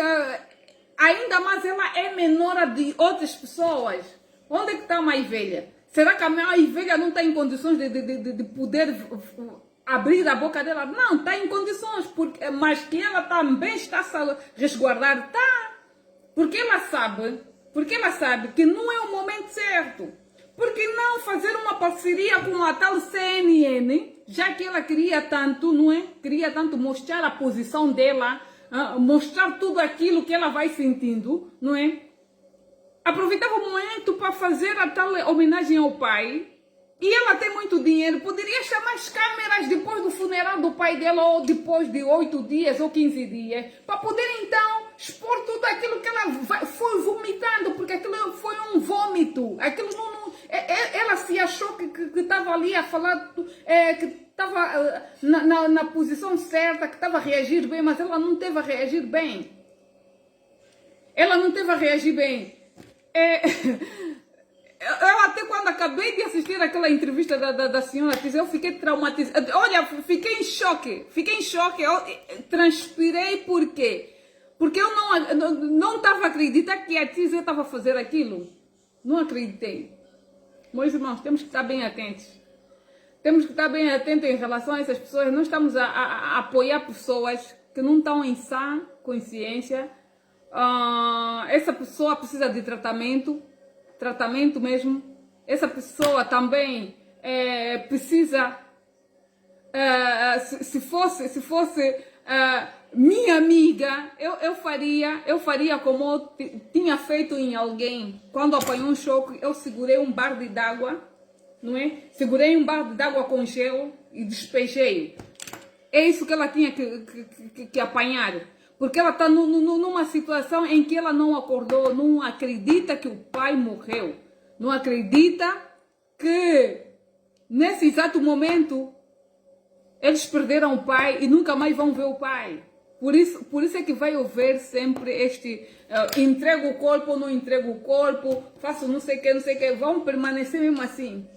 ainda mais ela é menor de outras pessoas. Onde é que está a mais velha? Será que a mais velha não está em condições de poder abrir a boca dela? Não, está em condições, mas que ela também está a resguardar, está. Porque ela sabe que não é o momento certo. Por que não fazer uma parceria com a tal CNN, já que ela queria tanto, não é? Queria tanto mostrar a posição dela, mostrar tudo aquilo que ela vai sentindo, não é? Aproveitava o momento para fazer a tal homenagem ao pai. E ela tem muito dinheiro. Poderia chamar as câmeras depois do funeral do pai dela, ou depois de 8 dias ou 15 dias, para poder então expor tudo aquilo que ela foi vomitando, porque aquilo foi um vômito. Aquilo ela se achou que estava ali a falar, que estava na posição certa, que estava a reagir bem, mas ela não teve a reagir bem. Ela não teve a reagir bem. Eu até quando acabei de assistir aquela entrevista da senhora, eu fiquei traumatizada. Olha, fiquei em choque, eu transpirei. Por quê? Porque eu não estava a acreditar que a Tizé estava a fazer aquilo. Não acreditei. Meus irmãos, temos que estar bem atentos. Temos que estar bem atentos em relação a essas pessoas. Não estamos a apoiar pessoas que não estão em sã consciência. Essa pessoa precisa de tratamento mesmo. Essa pessoa também precisa, se fosse minha amiga, eu faria como eu tinha feito em alguém. Quando apanhou um choque, eu segurei um balde d'água, não é? Segurei um balde d'água com gelo e despejei. É isso que ela tinha que apanhar. Porque ela está numa situação em que ela não acordou, não acredita que o pai morreu. Não acredita que, nesse exato momento, eles perderam o pai e nunca mais vão ver o pai. Por isso é que vai haver sempre este entrego o corpo ou não entrego o corpo, faço não sei o que. Vão permanecer mesmo assim.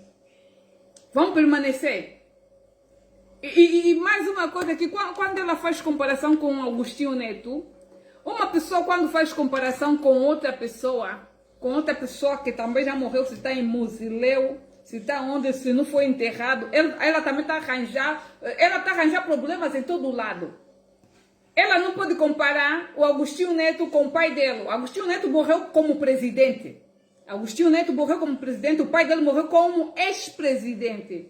Vão permanecer. E mais uma coisa, que quando ela faz comparação com Agostinho Neto, uma pessoa quando faz comparação com outra pessoa que também já morreu, se está em mausoléu, se está onde, se não foi enterrado, ela também está a arranjar problemas em todo lado. Ela não pode comparar o Agostinho Neto com o pai dele. O Agostinho Neto morreu como presidente. Agostinho Neto morreu como presidente, o pai dele morreu como ex-presidente.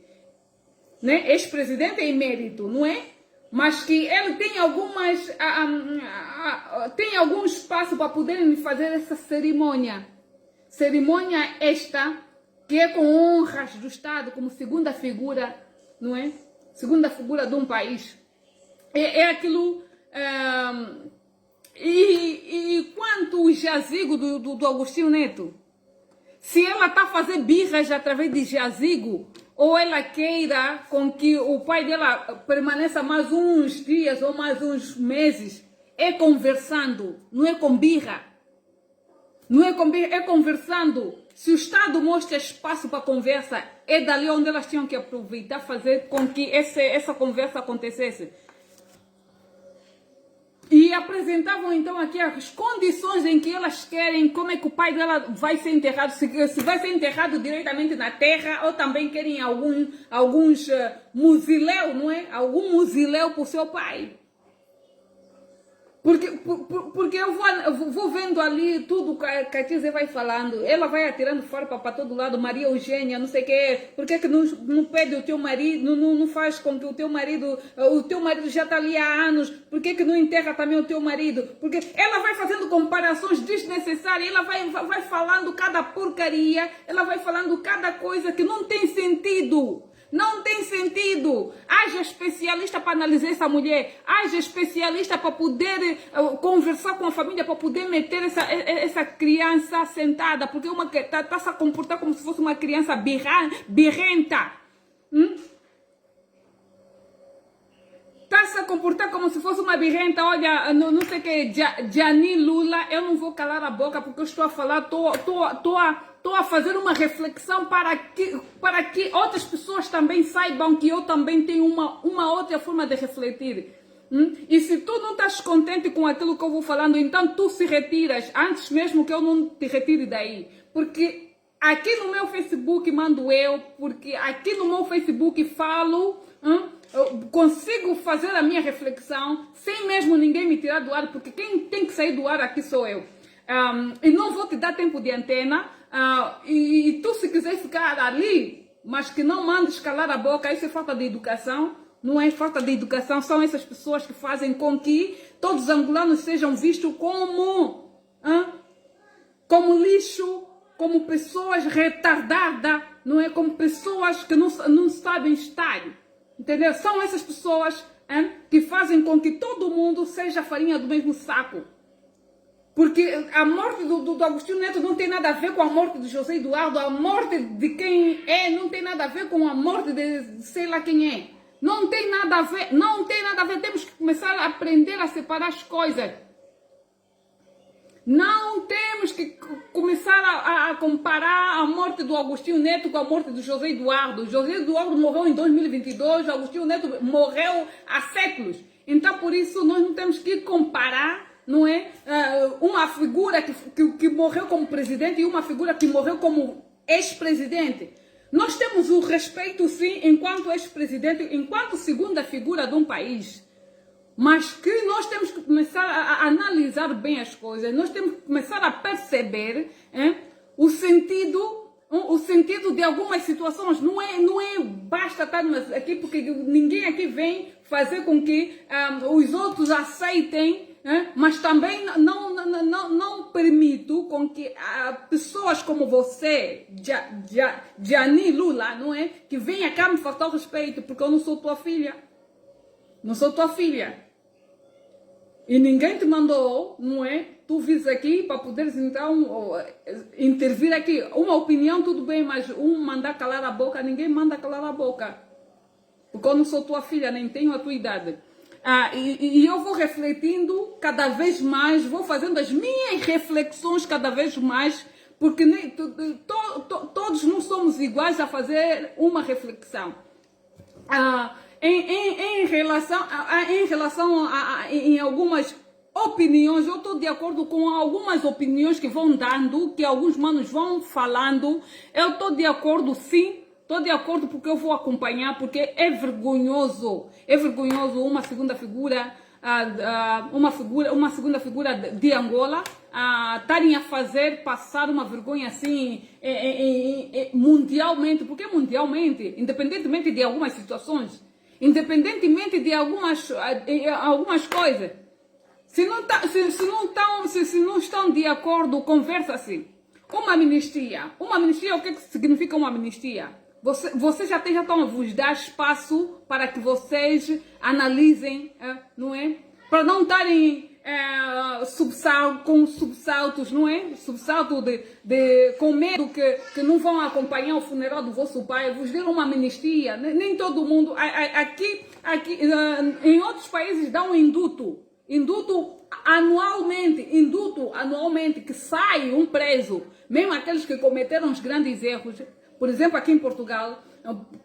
Né? Ex-presidente é emérito, não é? Mas que ele tem tem algum espaço para poderem fazer essa cerimônia. Cerimônia esta que é com honras do Estado como segunda figura, não é? Segunda figura de um país. É aquilo. E quanto o jazigo do Agostinho Neto? Se ela está a fazer birras através de jazigo, ou ela queira com que o pai dela permaneça mais uns dias ou mais uns meses, é conversando, não é com birra. Não é com birra, é conversando. Se o Estado mostra espaço para conversa, é dali onde elas tinham que aproveitar, fazer com que essa conversa acontecesse. E apresentavam então aqui as condições em que elas querem, como é que o pai dela vai ser enterrado, se vai ser enterrado diretamente na terra, ou também querem alguns muziléu, não é? Algum muziléu para o seu pai. Porque eu vou vendo ali tudo que a Tizé vai falando. Ela vai atirando farpa para todo lado. Maria Eugênia, não sei o quê. Por que não pede o teu marido, não faz com que o teu marido já está ali há anos. Por que não enterra também o teu marido? Porque ela vai fazendo comparações desnecessárias. Ela vai falando cada porcaria. Ela vai falando cada coisa que não tem sentido. Não tem sentido. Haja especialista para analisar essa mulher. Haja especialista para poder conversar com a família, para poder meter essa criança sentada. Porque está se a comportar como se fosse uma criança birrenta. Está se a comportar como se fosse uma birrenta. Olha, não sei o que, Gianni Lula, eu não vou calar a boca porque eu estou a falar, estou a fazer uma reflexão para que outras pessoas também saibam que eu também tenho uma outra forma de refletir. E se tu não estás contente com aquilo que eu vou falando, então tu se retiras, antes mesmo que eu não te retire daí. Porque aqui no meu Facebook mando eu, porque aqui no meu Facebook falo, eu consigo fazer a minha reflexão sem mesmo ninguém me tirar do ar, porque quem tem que sair do ar aqui sou eu. E não vou te dar tempo de antena. E tu, se quiser ficar ali, mas que não mandes calar a boca, isso é falta de educação. Não é falta de educação, são essas pessoas que fazem com que todos os angolanos sejam vistos como lixo, como pessoas retardadas, não é? Como pessoas que não sabem estar. Entendeu? São essas pessoas que fazem com que todo mundo seja farinha do mesmo saco. Porque a morte do Agostinho Neto não tem nada a ver com a morte de José Eduardo, a morte de quem é não tem nada a ver com a morte de sei lá quem é. Não tem nada a ver, não tem nada a ver. Temos que começar a aprender a separar as coisas. Não temos que começar a comparar a morte do Agostinho Neto com a morte do José Eduardo. José Eduardo morreu em 2022, Agostinho Neto morreu há séculos. Então, por isso, nós não temos que comparar, não é? Uma figura que morreu como presidente e uma figura que morreu como ex-presidente. Nós temos o respeito, sim, enquanto ex-presidente, enquanto segunda figura de um país. Mas que nós temos que começar a analisar bem as coisas. Nós temos que começar a perceber o sentido de algumas situações. Não é basta estar aqui, porque ninguém aqui vem fazer com que os outros aceitem, mas também não permito com que pessoas como você, Gianni Lula, não é? Que venha cá me faltar o respeito, porque eu não sou tua filha. Não sou tua filha. E ninguém te mandou, não é? Tu vis aqui para poderes então intervir aqui. Uma opinião, tudo bem, mas mandar calar a boca, ninguém manda calar a boca. Porque eu não sou tua filha, nem tenho a tua idade. E eu vou refletindo cada vez mais, vou fazendo as minhas reflexões cada vez mais, porque todos não somos iguais a fazer uma reflexão. Em relação em algumas opiniões, eu estou de acordo com algumas opiniões que vão dando, que alguns manos vão falando. Eu estou de acordo, sim, estou de acordo porque eu vou acompanhar, porque é vergonhoso uma segunda figura uma segunda figura de Angola, estarem a fazer passar uma vergonha assim mundialmente, porque mundialmente, independentemente de algumas situações, independentemente de algumas coisas, se não estão de acordo, conversa-se. Uma amnistia, o que é que significa uma amnistia? Vocês já estão a vos dar espaço para que vocês analisem, não é? Para não estarem com subsaltos, não é? Subsalto com medo que não vão acompanhar o funeral do vosso pai, vos deram uma amnistia. Nem todo mundo. Aqui em outros países dá um induto anualmente, que sai um preso, mesmo aqueles que cometeram os grandes erros. Por exemplo, aqui em Portugal,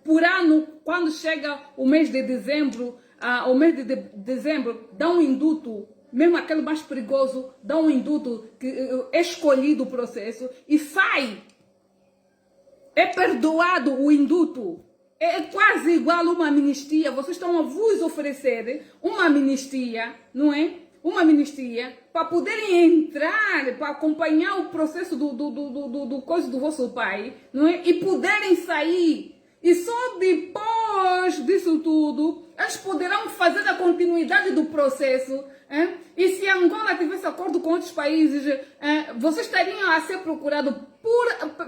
por ano, quando chega o mês de dezembro, dá um induto, mesmo aquele mais perigoso, dá um induto que é escolhido o processo e sai. É perdoado o induto. É quase igual a uma amnistia. Vocês estão a vos oferecer uma amnistia, não é? Uma amnistia para poderem entrar, para acompanhar o processo do coisa do vosso pai, não é? E poderem sair. E só depois disso tudo, eles poderão fazer a continuidade do processo. E se Angola tivesse acordo com outros países, vocês estariam a ser procurados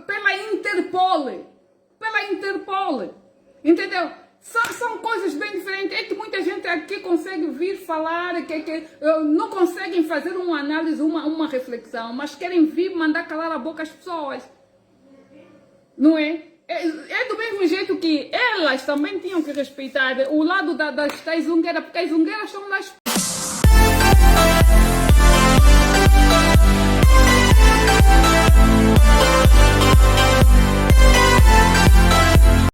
pela Interpol. Pela Interpol. Entendeu? São coisas bem diferentes. É que muita gente aqui consegue vir falar, que não conseguem fazer uma análise, uma reflexão, mas querem vir mandar calar a boca às pessoas. Não é? É do mesmo jeito que elas também tinham que respeitar o lado das tais zungueiras, porque as zungueiras são das